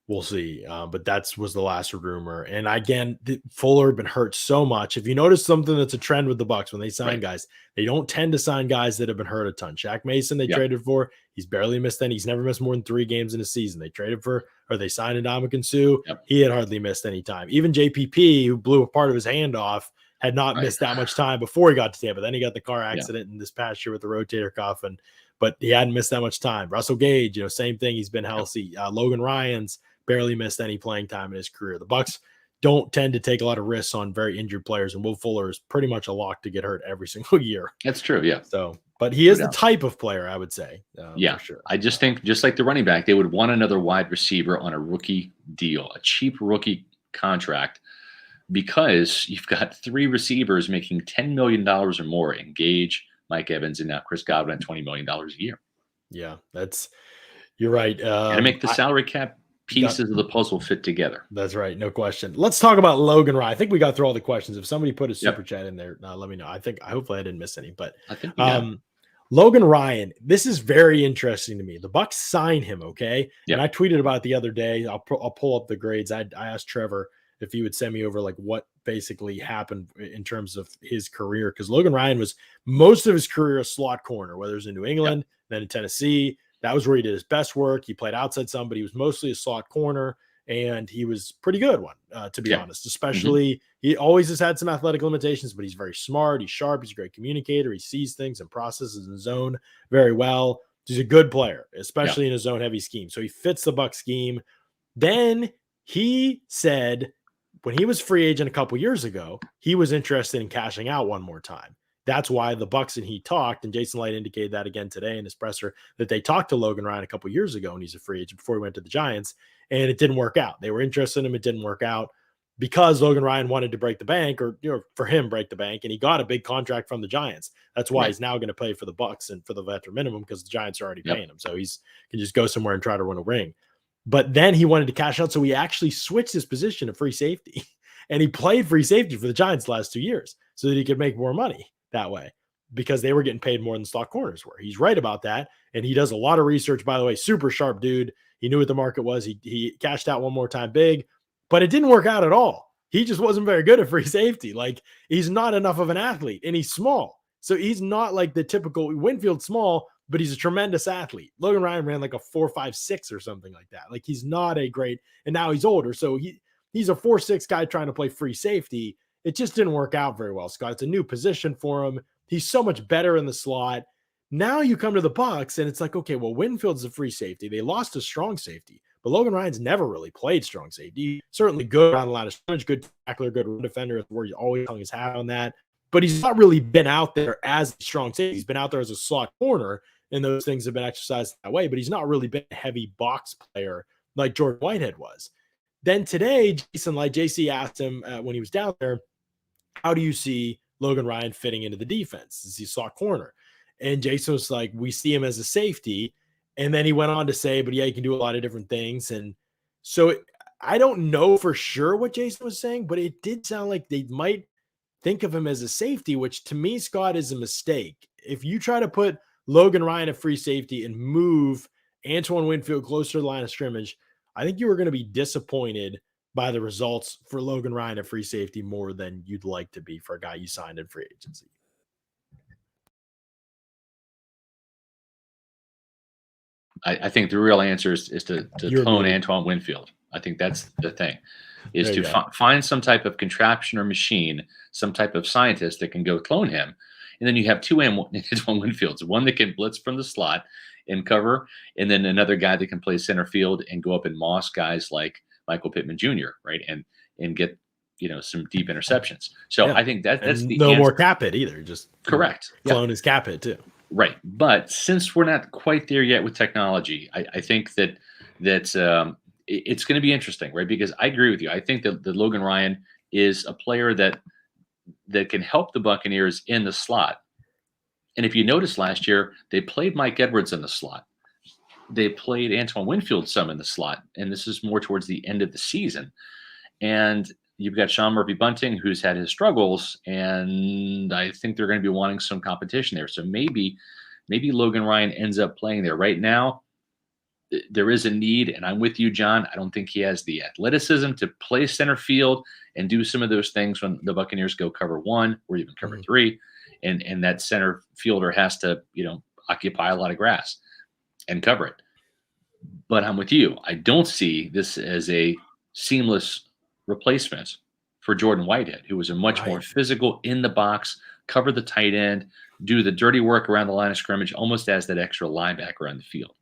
We'll see. But that's was the last rumor. And again, Fuller had been hurt so much. If you notice something that's a trend with the Bucs when they sign Right. guys, they don't tend to sign guys that have been hurt a ton. Shaq Mason, they Yeah. traded for. He's barely missed any. He's never missed more than 3 games in a season. They traded for, or they signed Ndamukong Suh. Yep. He had hardly missed any time. Even JPP, who blew a part of his hand off, had not missed that much time before he got to Tampa. Then he got the car accident in this past year with the rotator cuff, but he hadn't missed that much time. Russell Gage, same thing. He's been healthy. Logan Ryan's barely missed any playing time in his career. The Bucs don't tend to take a lot of risks on very injured players, and Will Fuller is pretty much a lock to get hurt every single year. That's true. Yeah. So, but he is the type of player, I would say. Yeah, for sure. I just think, just like the running back, they would want another wide receiver on a rookie deal, a cheap rookie contract, because you've got 3 receivers making $10 million or more in Gage, Mike Evans, and now Chris Godwin at $20 million a year. Yeah, you're right. And to make the salary cap pieces of the puzzle fit together. That's right. No question. Let's talk about Logan Ryan. I think we got through all the questions. If somebody put a super chat in there, let me know. Hopefully I didn't miss any, but I think Logan Ryan, this is very interesting to me. The Bucs sign him. Okay. Yep. And I tweeted about it the other day. I'll pull up the grades. I asked Trevor if he would send me over like what basically happened in terms of his career. Cause Logan Ryan was most of his career a slot corner, whether it was in New England, then in Tennessee. That was where he did his best work. He played outside some, but he was mostly a slot corner, and he was pretty good one, to be honest. Especially, he always has had some athletic limitations, but he's very smart. He's sharp. He's a great communicator. He sees things and processes in zone very well. He's a good player, especially in a zone-heavy scheme. So he fits the Bucs scheme. Then he said when he was free agent a couple years ago, he was interested in cashing out one more time. That's why the Bucs and he talked, and Jason Light indicated that again today in his presser, that they talked to Logan Ryan a couple years ago, and he's a free agent before he went to the Giants, and it didn't work out. They were interested in him. It didn't work out because Logan Ryan wanted to break the bank, or for him break the bank, and he got a big contract from the Giants. That's why he's now going to play for the Bucs and for the veteran minimum, because the Giants are already paying him. So he's can just go somewhere and try to win a ring. But then he wanted to cash out, so he actually switched his position to free safety, and he played free safety for the Giants the last 2 years so that he could make more money that way, because they were getting paid more than slot corners were. He's right about that. And he does a lot of research, by the way, super sharp dude. He knew what the market was. He cashed out one more time big, but it didn't work out at all. He just wasn't very good at free safety. Like, he's not enough of an athlete, and he's small. So he's not like the typical Winfield small, but he's a tremendous athlete. Logan Ryan ran like a 4.56 or something like that. Like, he's not a great, and now he's older. So he's a 4.6 guy trying to play free safety. It just didn't work out very well, Scott. It's a new position for him. He's so much better in the slot. Now you come to the Bucs, and it's like, okay, well, Winfield's a free safety. They lost a strong safety, but Logan Ryan's never really played strong safety. Certainly good around the line of scrimmage, good tackler, good run defender, where he's always hung his hat on that. But he's not really been out there as a strong safety. He's been out there as a slot corner, and those things have been exercised that way, but he's not really been a heavy box player like Jordan Whitehead was. Then today, Jason Light, JC asked him when he was down there, how do you see Logan Ryan fitting into the defense? Is he slot corner? And Jason was like, we see him as a safety. And then he went on to say, but yeah, he can do a lot of different things. And so I don't know for sure what Jason was saying, but it did sound like they might think of him as a safety, which to me, Scott, is a mistake. If you try to put Logan Ryan at free safety and move Antoine Winfield closer to the line of scrimmage, I think you were going to be disappointed by the results for Logan Ryan at free safety more than you'd like to be for a guy you signed in free agency. I think the real answer is to clone Antoine Winfield. I think that's the thing, is to find some type of contraption or machine, some type of scientist that can go clone him. And then you have 2 Antoine Winfields, one that can blitz from the slot and cover, and then another guy that can play center field and go up and moss guys like Michael Pittman Jr., right? And get, some deep interceptions. So I think that's the no more cap hit either. Just correct. Clone his cap hit too. Right. But since we're not quite there yet with technology, I think that it's going to be interesting, right? Because I agree with you. I think that Logan Ryan is a player that can help the Buccaneers in the slot. And if you notice last year, they played Mike Edwards in the slot. They played Antoine Winfield some in the slot, and this is more towards the end of the season. And you've got Sean Murphy-Bunting, who's had his struggles, and I think they're going to be wanting some competition there. So maybe Logan Ryan ends up playing there. Right now, there is a need, and I'm with you, John. I don't think he has the athleticism to play center field and do some of those things when the Buccaneers go cover one or even cover three, and that center fielder has to, occupy a lot of grass and cover it. But I'm with you. I don't see this as a seamless replacement for Jordan Whitehead, who was a much more physical in the box, cover the tight end, do the dirty work around the line of scrimmage, almost as that extra linebacker on the field.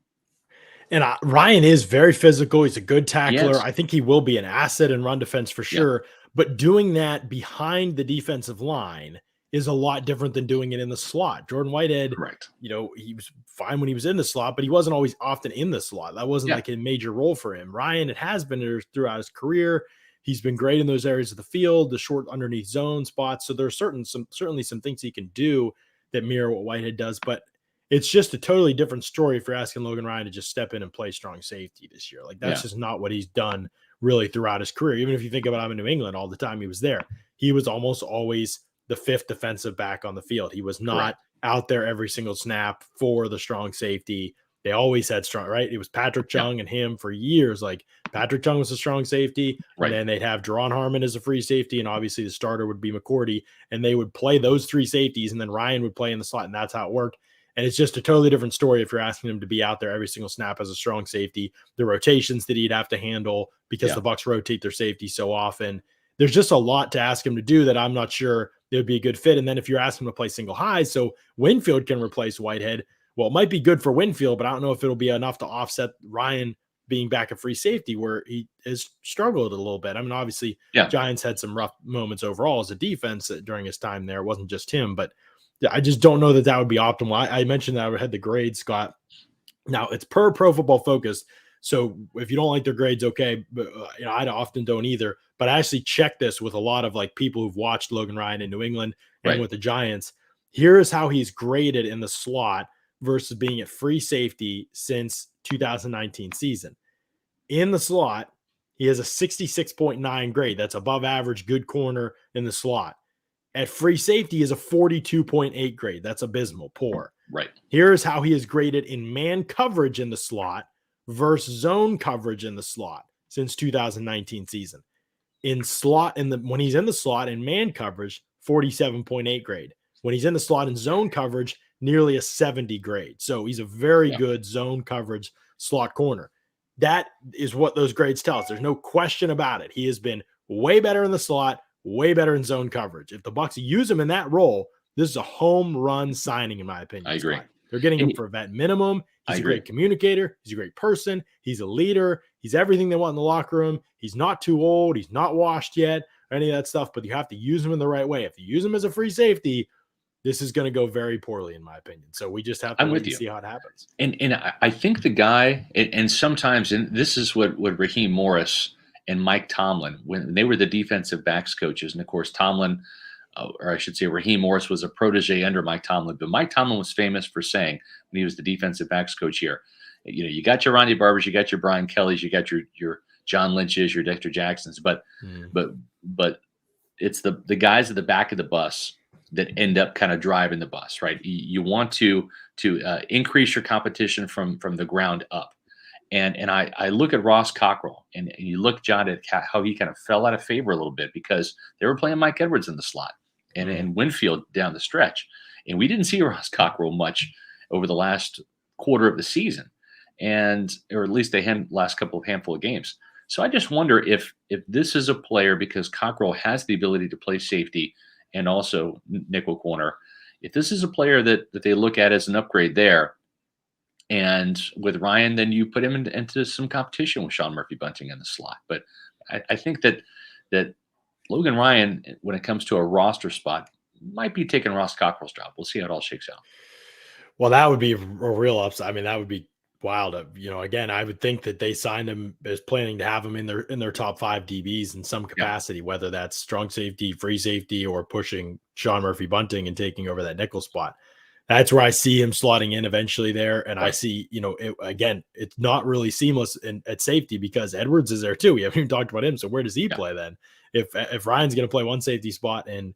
And Ryan is very physical. He's a good tackler. Yes. I think he will be an asset in run defense for sure. But doing that behind the defensive line is a lot different than doing it in the slot. Jordan Whitehead, Correct. He was fine when he was in the slot, but he wasn't always often in the slot. That wasn't like a major role for him. Ryan, it has been throughout his career. He's been great in those areas of the field, the short underneath zone spots. So there's certainly some things he can do that mirror what Whitehead does, but it's just a totally different story if you're asking Logan Ryan to just step in and play strong safety this year. Like that's just not what he's done really throughout his career. Even if you think about him in New England, all the time he was there, he was almost always the fifth defensive back on the field. He was not out there every single snap for the strong safety. They always had strong, right? It was Patrick Chung and him for years. Like Patrick Chung was a strong safety, and then they'd have Jerron Harmon as a free safety, and obviously the starter would be McCourty, and they would play those three safeties, and then Ryan would play in the slot, and that's how it worked. And it's just a totally different story if you're asking him to be out there every single snap as a strong safety. The rotations that he'd have to handle because the Bucs rotate their safety so often. There's just a lot to ask him to do that I'm not sure it would be a good fit. And then if you're asking him to play single highs, so Winfield can replace Whitehead, well, it might be good for Winfield, but I don't know if it'll be enough to offset Ryan being back at free safety where he has struggled a little bit. I mean, obviously, Giants had some rough moments overall as a defense during his time there. It wasn't just him, but I just don't know that would be optimal. I mentioned that I had the grade, Scott. Now, it's per Pro Football Focus, so if you don't like their grades, okay, but I often don't either. But I actually checked this with a lot of like people who've watched Logan Ryan in New England and with the Giants. Here is how he's graded in the slot versus being at free safety since 2019 season. In the slot, he has a 66.9 grade. That's above average, good corner in the slot. At free safety is a 42.8 grade. That's abysmal, poor. Here's how he is graded in man coverage in the slot versus zone coverage in the slot since 2019 season. When he's in the slot in man coverage, 47.8 grade. When he's in the slot in zone coverage, nearly a 70 grade. So he's a very good zone coverage slot corner. That is what those grades tell us. There's no question about it. He has been way better in the slot, way better in zone coverage. If the Bucs use him in that role, this is a home run signing, in my opinion. I agree. They're getting him for a vet minimum. He's a great communicator. He's a great person. He's a leader. He's everything they want in the locker room. He's not too old. He's not washed yet, or any of that stuff, but you have to use him in the right way. If you use him as a free safety, this is going to go very poorly, in my opinion. So we just have to wait and see how it happens. And I think the guy, and sometimes, and this is what Raheem Morris and Mike Tomlin, when they were the defensive backs coaches, and of course Tomlin, or I should say Raheem Morris was a protege under Mike Tomlin, but Mike Tomlin was famous for saying when he was the defensive backs coach here, you got your Ronnie Barbers, you got your Brian Kellys, you got your John Lynch's, your Dexter Jacksons, but it's the guys at the back of the bus that end up kind of driving the bus, right? You want to increase your competition from the ground up. And I look at Ross Cockrell, and you look, John, at how he kind of fell out of favor a little bit because they were playing Mike Edwards in the slot and Winfield down the stretch. And we didn't see Ross Cockrell much over the last quarter of the season, or at least the last handful of games. So I just wonder if this is a player, because Cockrell has the ability to play safety and also nickel corner, if this is a player that they look at as an upgrade there. And with Ryan, then you put him into some competition with Sean Murphy-Bunting in the slot. But I think that Logan Ryan, when it comes to a roster spot, might be taking Ross Cockrell's job. We'll see how it all shakes out. Well, that would be a real upside. I mean, that would be wild. Again, I would think that they signed him as planning to have him in their top 5 DBs in some capacity, whether that's strong safety, free safety, or pushing Sean Murphy-Bunting and taking over that nickel spot. That's where I see him slotting in eventually there. And I see, again, it's not really seamless at safety because Edwards is there too. We haven't even talked about him. So where does he play then? If Ryan's going to play one safety spot and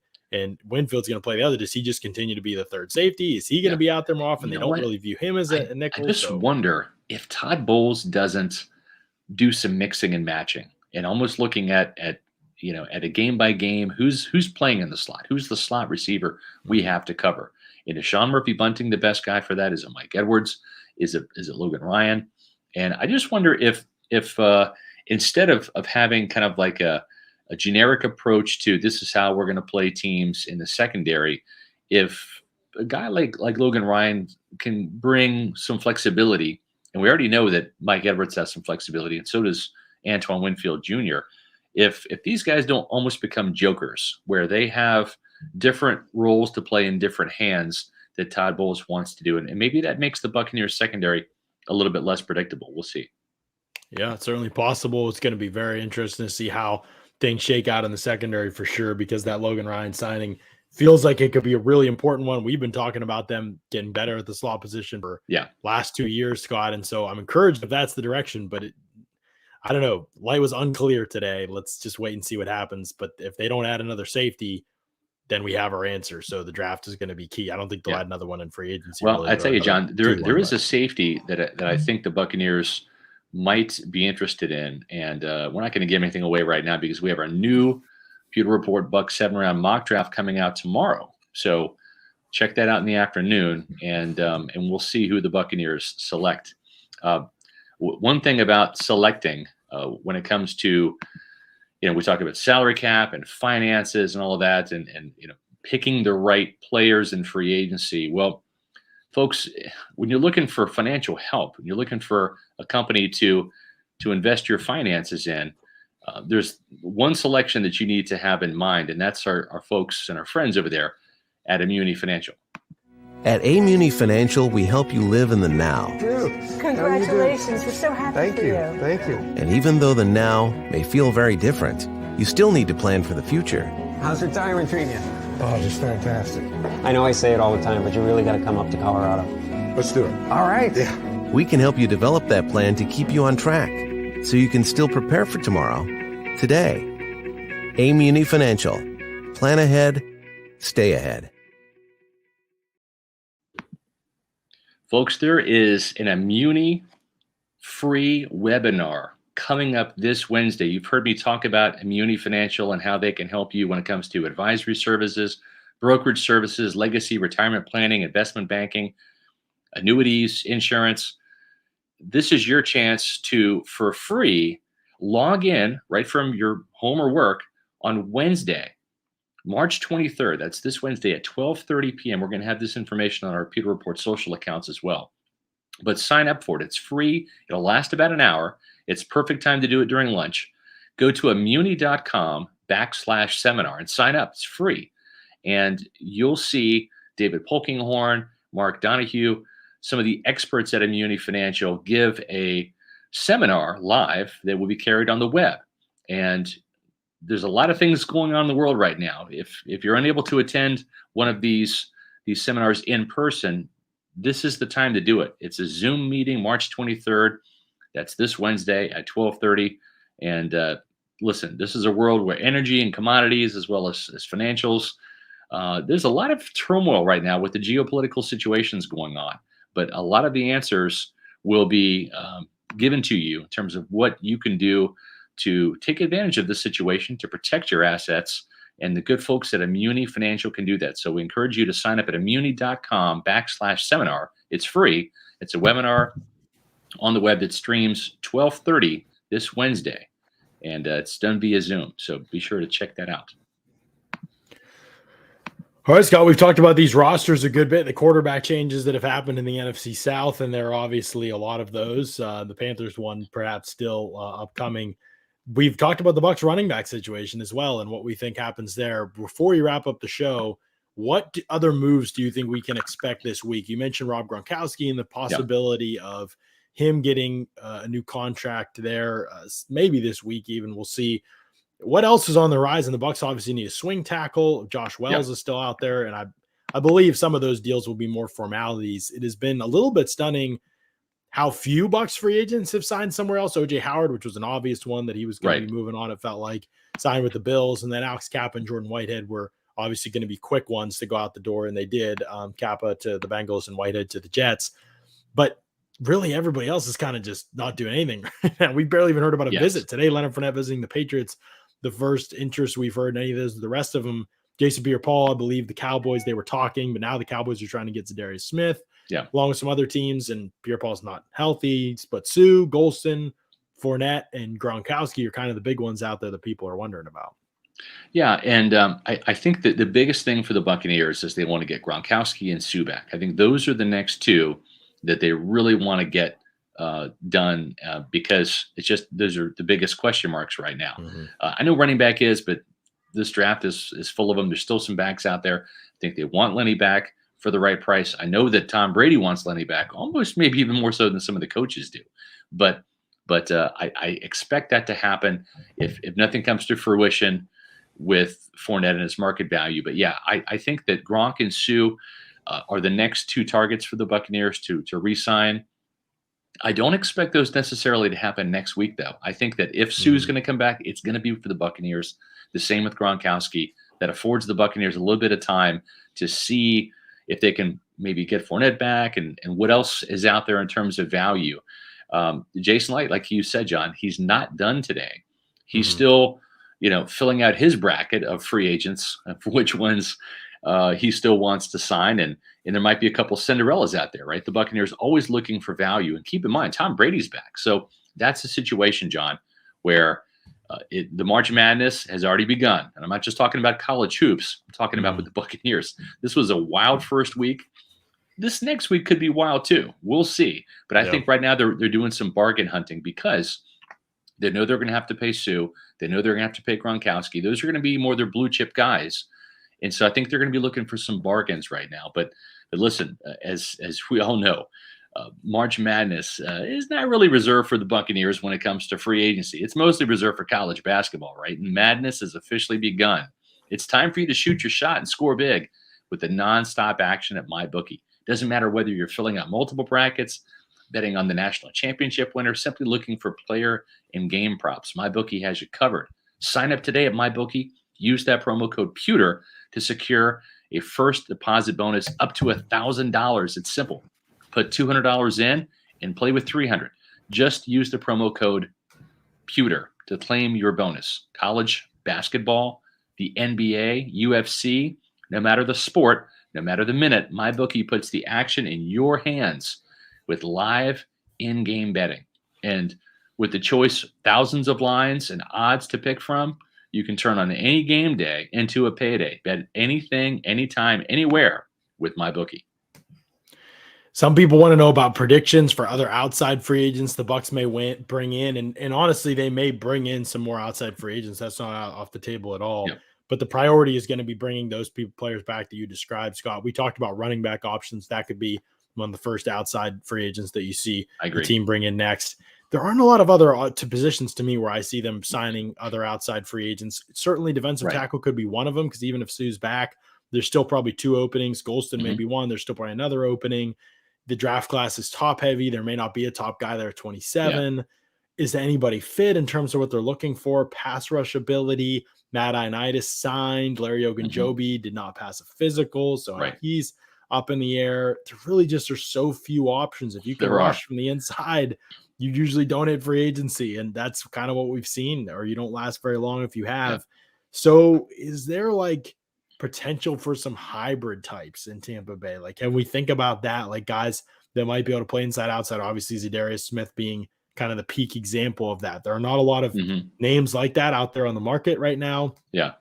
Winfield's going to play the other, does he just continue to be the third safety? Is he going to be out there more often? They don't really view him as a nickel. I just wonder if Todd Bowles doesn't do some mixing and matching and almost looking at at a game by game, who's playing in the slot, who's the slot receiver we have to cover. And is Sean Murphy Bunting the best guy for that? Is it Mike Edwards? Is it Logan Ryan? And I just wonder if instead of having kind of like a generic approach to this is how we're going to play teams in the secondary, if a guy like Logan Ryan can bring some flexibility, and we already know that Mike Edwards has some flexibility, and so does Antoine Winfield Jr. If these guys don't almost become jokers, where they have different roles to play in different hands that Todd Bowles wants to do, and maybe that makes the Buccaneers secondary a little bit less predictable. We'll see. Yeah, it's certainly possible. It's going to be very interesting to see how things shake out in the secondary for sure, because that Logan Ryan signing feels like it could be a really important one. We've been talking about them getting better at the slot position for last 2 years, Scott. And so I'm encouraged if that's the direction, but I don't know. Light was unclear today. Let's just wait and see what happens. But if they don't add another safety, then we have our answer. So the draft is going to be key. I don't think they'll add another one in free agency. Well, really, I tell you, John, there is a safety that I think the Buccaneers might be interested in. And we're not going to give anything away right now because we have our new Pewter Report Bucs 7-round mock draft coming out tomorrow. So check that out in the afternoon, and we'll see who the Buccaneers select. One thing about selecting when it comes to, we talk about salary cap and finances and all of that, and picking the right players in free agency. Well, folks, when you're looking for financial help, when you're looking for a company to invest your finances in, there's one selection that you need to have in mind, and that's our folks and our friends over there at Amuni Financial. At Amuni Financial, we help you live in the now. Dude, congratulations. We're so happy for you. Thank you. And even though the now may feel very different, you still need to plan for the future. How's retirement treating you? Oh, just fantastic. I know I say it all the time, but you really got to come up to Colorado. Let's do it. All right. Yeah. We can help you develop that plan to keep you on track, so you can still prepare for tomorrow, today. Amuni Financial. Plan ahead, stay ahead. Folks, there is an Amuni free webinar coming up this Wednesday. You've heard me talk about Amuni Financial and how they can help you when it comes to advisory services, brokerage services, legacy, retirement planning, investment banking, annuities, insurance. This is your chance to, for free, log in right from your home or work on Wednesday, March 23rd. That's this Wednesday at 12:30 p.m. We're going to have this information on our Pewter Report social accounts as well. But sign up for it. It's free. It'll last about an hour. It's perfect time to do it during lunch. Go to amuni.com/seminar and sign up. It's free. And you'll see David Polkinghorn, Mark Donahue, some of the experts at Amuni Financial give a seminar live that will be carried on the web. And there's a lot of things going on in the world right now. If you're unable to attend one of these seminars in person, this is the time to do it. It's a Zoom meeting, March 23rd. That's this Wednesday at 12:30. And listen, this is a world where energy and commodities, as well as financials, there's a lot of turmoil right now with the geopolitical situations going on. But a lot of the answers will be given to you in terms of what you can do to take advantage of the situation, to protect your assets. And the good folks at Amuni Financial can do that. So we encourage you to sign up at amuni.com/seminar. It's free. It's a webinar on the web that streams 12:30 this Wednesday. And it's done via Zoom. So be sure to check that out. All right, Scott, we've talked about these rosters a good bit, the quarterback changes that have happened in the NFC South, and there are obviously a lot of those. The Panthers one perhaps still upcoming. We've talked about the Bucs running back situation as well and what we think happens there. Before you wrap up the show, what other moves do you think we can expect this week? You mentioned Rob Gronkowski and the possibility of him getting a new contract there, maybe this week even. We'll see. What else is on the rise? And the Bucs obviously need a swing tackle. Josh Wells is still out there, and I believe some of those deals will be more formalities. It has been a little bit stunning how few Bucs free agents have signed somewhere else. OJ Howard, which was an obvious one that he was going to be moving on, it felt like, signed with the Bills. And then Alex Kappa and Jordan Whitehead were obviously going to be quick ones to go out the door, and they did. Kappa to the Bengals and Whitehead to the Jets. But really everybody else is kind of just not doing anything. We barely even heard about a Yes. visit today. Leonard Fournette visiting the Patriots, the first interest we've heard in any of those. The rest of them, Jason Pierre-Paul, I believe the Cowboys, they were talking, but now the Cowboys are trying to get Zadarius Smith, along with some other teams, and Pierre-Paul's not healthy. But Sue, Golston, Fournette, and Gronkowski are kind of the big ones out there that people are wondering about. Yeah, and I think that the biggest thing for the Buccaneers is they want to get Gronkowski and Sue back. I think those are the next two that they really want to get done because it's just those are the biggest question marks right now. I know running back is, but this draft is full of them. There's still some backs out there. I think they want Lenny back for the right price. I know that Tom Brady wants Lenny back, almost maybe even more so than some of the coaches do. But I expect that to happen if nothing comes to fruition with Fournette and his market value. But yeah, I think that Gronk and Sue are the next two targets for the Buccaneers to re-sign. I don't expect those necessarily to happen next week, though. I think that if Sue's going to come back, it's going to be for the Buccaneers. The same with Gronkowski. That affords the Buccaneers a little bit of time to see if they can maybe get Fournette back and what else is out there in terms of value. Jason Light, like you said, John, he's not done today. He's still filling out his bracket of free agents for which ones he still wants to sign. And there might be a couple Cinderellas out there, right? The Buccaneers always looking for value. And keep in mind, Tom Brady's back. So that's a situation, John, where the March Madness has already begun. And I'm not just talking about college hoops. I'm talking about with the Buccaneers. This was a wild first week. This next week could be wild too. We'll see. But I think right now they're doing some bargain hunting because they know they're going to have to pay Sue. They know they're going to have to pay Gronkowski. Those are going to be more their blue chip guys. And so I think they're going to be looking for some bargains right now. But listen, as we all know, March Madness is not really reserved for the Buccaneers when it comes to free agency. It's mostly reserved for college basketball, right? And madness has officially begun. It's time for you to shoot your shot and score big with the nonstop action at MyBookie. Doesn't matter whether you're filling out multiple brackets, betting on the national championship winner, simply looking for player and game props. MyBookie has you covered. Sign up today at MyBookie. Use that promo code PEWTER to secure a first deposit bonus up to $1,000. It's simple. Put $200 in and play with $300. Just use the promo code PEWTER to claim your bonus. College basketball, the NBA, UFC, no matter the sport, no matter the minute, MyBookie puts the action in your hands with live in-game betting. And with the choice, thousands of lines and odds to pick from, you can turn on any game day into a payday. Bet anything, anytime, anywhere with MyBookie. Some people want to know about predictions for other outside free agents the Bucs may bring in. And honestly, they may bring in some more outside free agents. That's not off the table at all. Yep. But the priority is going to be bringing those players back that you described, Scott. We talked about running back options. That could be one of the first outside free agents that you see the team bring in next. There aren't a lot of other positions to me where I see them signing other outside free agents. Certainly defensive tackle could be one of them because even if Sue's back, there's still probably two openings. Golston may be one. There's still probably another opening. The draft class is top heavy. There may not be a top guy there at 27. Is anybody fit in terms of what they're looking for? Pass rush ability. Matt Ioannidis signed. Larry Ogunjobi did not pass a physical, so he's up in the air. There really just are so few options. If you can rush from the inside, you usually don't hit free agency, and that's kind of what we've seen, or you don't last very long if you have. So is there like potential for some hybrid types in Tampa Bay? Like, can we think about that? Like guys that might be able to play inside, outside, obviously Zadarius Smith being kind of the peak example of that. There are not a lot of names like that out there on the market right now. Yeah.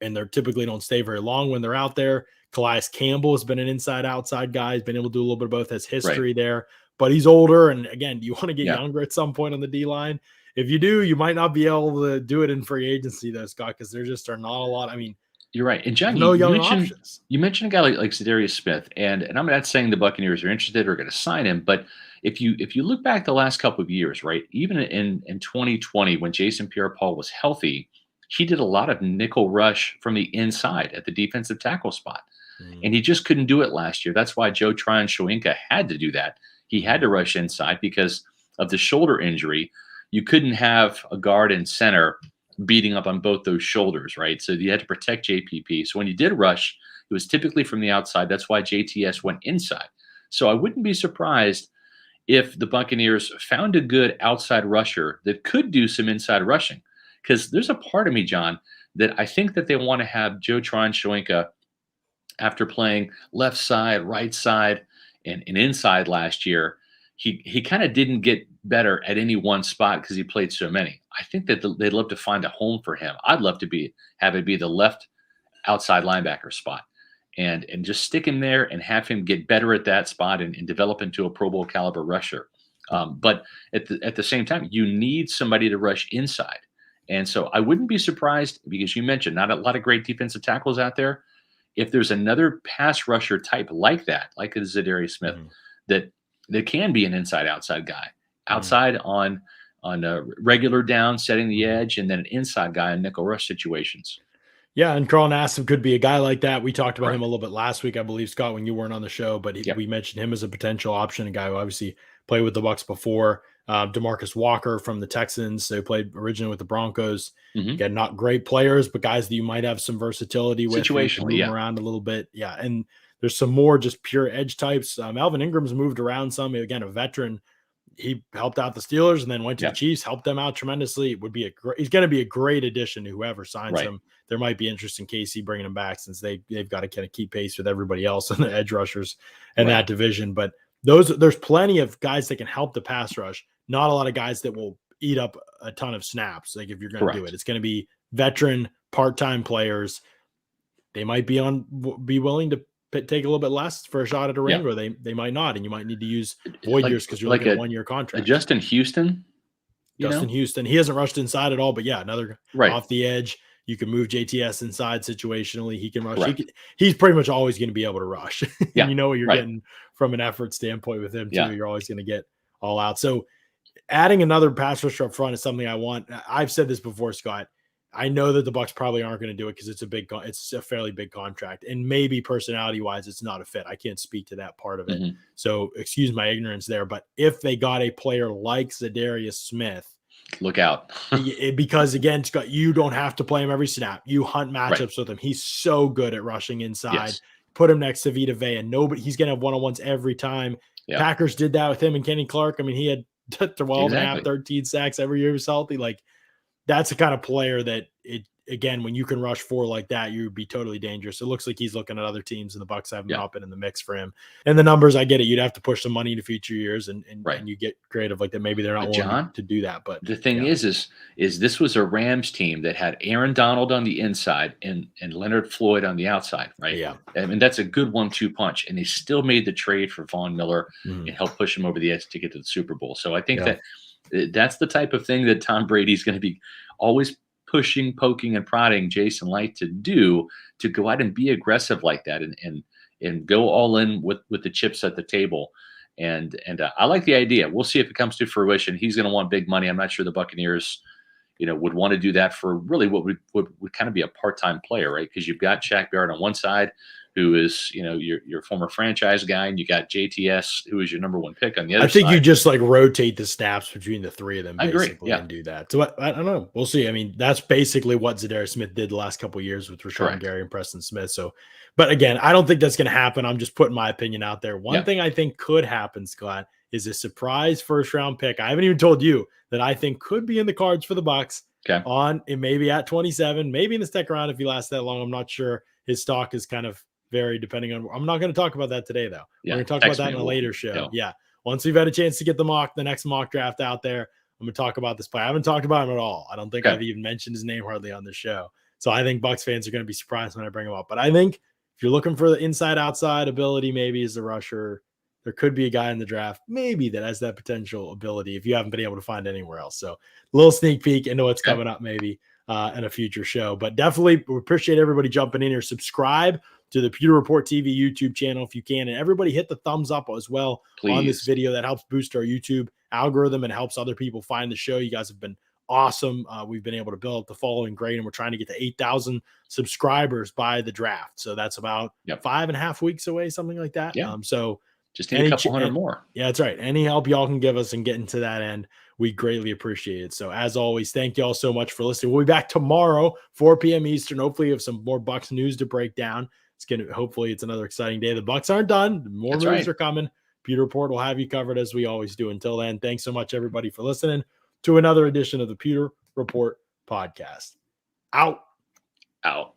And they're typically don't stay very long when they're out there. Calais Campbell has been an inside outside guy. He's been able to do a little bit of both, has history there, but he's older. And again, do you want to get younger at some point on the D line? If you do, you might not be able to do it in free agency though, Scott, because there just are not a lot. I mean, you're right. And John, you mentioned a guy like Zadarius Smith, and I'm not saying the Buccaneers are interested or going to sign him, but if you look back the last couple of years, right, even in 2020 when Jason Pierre-Paul was healthy, he did a lot of nickel rush from the inside at the defensive tackle spot, and he just couldn't do it last year. That's why Joe Tryon-Shoyinka had to do that. He had to rush inside because of the shoulder injury. You couldn't have a guard and center beating up on both those shoulders, right? So you had to protect JPP. So when you did rush, it was typically from the outside. That's why JTS went inside. So I wouldn't be surprised if the Buccaneers found a good outside rusher that could do some inside rushing. Because there's a part of me, John, that I think that they want to have Joe Tron-Shoyinka, after playing left side, right side, and inside last year. He kind of didn't get better at any one spot because he played so many. I think that they'd love to find a home for him. I'd love to have it be the left outside linebacker spot, and just stick him there and have him get better at that spot and develop into a Pro Bowl caliber rusher. But at the same time, you need somebody to rush inside. And so I wouldn't be surprised, because you mentioned not a lot of great defensive tackles out there. If there's another pass rusher type like that, like a Zadarius Smith, that can be an inside-outside guy, outside on a regular down, setting the edge, and then an inside guy in nickel rush situations. Yeah, and Carl Nassib could be a guy like that. We talked about him a little bit last week, I believe, Scott, when you weren't on the show, but we mentioned him as a potential option, a guy who obviously played with the Bucs before. DeMarcus Walker from the Texans, so he played originally with the Broncos. Again, not great players, but guys that you might have some versatility with. Situationally, move around a little bit. Yeah, and there's some more just pure edge types. Alvin Ingram's moved around some. Again, a veteran. He helped out the Steelers and then went to the Chiefs, helped them out tremendously. He's going to be a great addition to whoever signs him. There might be interest in KC bringing him back, since they've got to kind of keep pace with everybody else in the edge rushers in that division. But there's plenty of guys that can help the pass rush. Not a lot of guys that will eat up a ton of snaps. Like, if you're going to do it, it's going to be veteran part-time players. They might be willing to take a little bit less for a shot at a ring, or they might not, and you might need to use void years because you're like looking at a 1-year contract. Justin Houston, Houston, he hasn't rushed inside at all, but another off the edge. You can move JTS inside situationally. He can rush. He's pretty much always going to be able to rush. You know what you're getting from an effort standpoint with him too. You're always going to get all out. So adding another pass rusher up front is something I want. I've said this before, Scott. I know that the Bucs probably aren't going to do it because it's a fairly big contract, and maybe personality wise, it's not a fit. I can't speak to that part of it. So excuse my ignorance there. But if they got a player like Zadarius Smith, look out. Because again, Scott, you don't have to play him every snap. You hunt matchups with him. He's so good at rushing inside. Put him next to Vita Vea, and he's going to have one-on-ones every time. Packers did that with him and Kenny Clark. I mean, he had 12 and a half, 13 sacks every year he was healthy. Like, that's the kind of player that again, when you can rush 4 like that, you would be totally dangerous. It looks like he's looking at other teams, and the Bucs have not been in the mix for him. And the numbers, I get it. You'd have to push some money into future years, and you get creative like that. Maybe they're not willing to do that. But the thing is this was a Rams team that had Aaron Donald on the inside and Leonard Floyd on the outside, right? Yeah. I mean, that's a good 1-2 punch. And they still made the trade for Von Miller and helped push him over the edge to get to the Super Bowl. So I think that's the type of thing that Tom Brady's going to be always pushing, poking, and prodding Jason Light to do, to go out and be aggressive like that and go all in with the chips at the table. And I like the idea. We'll see if it comes to fruition. He's going to want big money. I'm not sure the Buccaneers, would want to do that for really what would kind of be a part-time player, right? Because you've got Shaq Barrett on one side, who is, your former franchise guy, and you got JTS, who is your number 1 pick on the other side. I think you just rotate the snaps between the 3 of them, basically, and do that. So I don't know. We'll see. I mean, that's basically what Zadarius Smith did the last couple of years with Rashawn Gary and Preston Smith. So, but again, I don't think that's going to happen. I'm just putting my opinion out there. One thing I think could happen, Scott, is a surprise first-round pick. I haven't even told you that I think could be in the cards for the Bucs. Maybe at 27, maybe in the second round if he lasts that long. I'm not sure. His stock is kind of vary depending on. I'm not going to talk about that today, though. We're going to talk about that in a later show. Once we've had a chance to get the next mock draft out there, I'm going to talk about this player. I haven't talked about him at all. I don't think I've even mentioned his name hardly on the show. So I think Bucs fans are going to be surprised when I bring him up. But I think if you're looking for the inside-outside ability, maybe as a rusher, there could be a guy in the draft maybe that has that potential ability if you haven't been able to find anywhere else. So a little sneak peek into what's coming up maybe in a future show. But definitely we appreciate everybody jumping in here. Subscribe to the Pewter Report TV YouTube channel if you can. And everybody hit the thumbs up as well on this video. That helps boost our YouTube algorithm and helps other people find the show. You guys have been awesome. We've been able to build up the following great, and we're trying to get to 8,000 subscribers by the draft. So that's about 5.5 weeks away, something like that. So just need a couple hundred more. Yeah, that's right. Any help y'all can give us in getting to that end, we greatly appreciate it. So as always, thank y'all so much for listening. We'll be back tomorrow, 4 p.m. Eastern. Hopefully we have some more Bucs news to break down. Hopefully it's another exciting day. The Bucs aren't done. More moves are coming. Pewter Report will have you covered as we always do. Until then, thanks so much, everybody, for listening to another edition of the Pewter Report podcast. Out.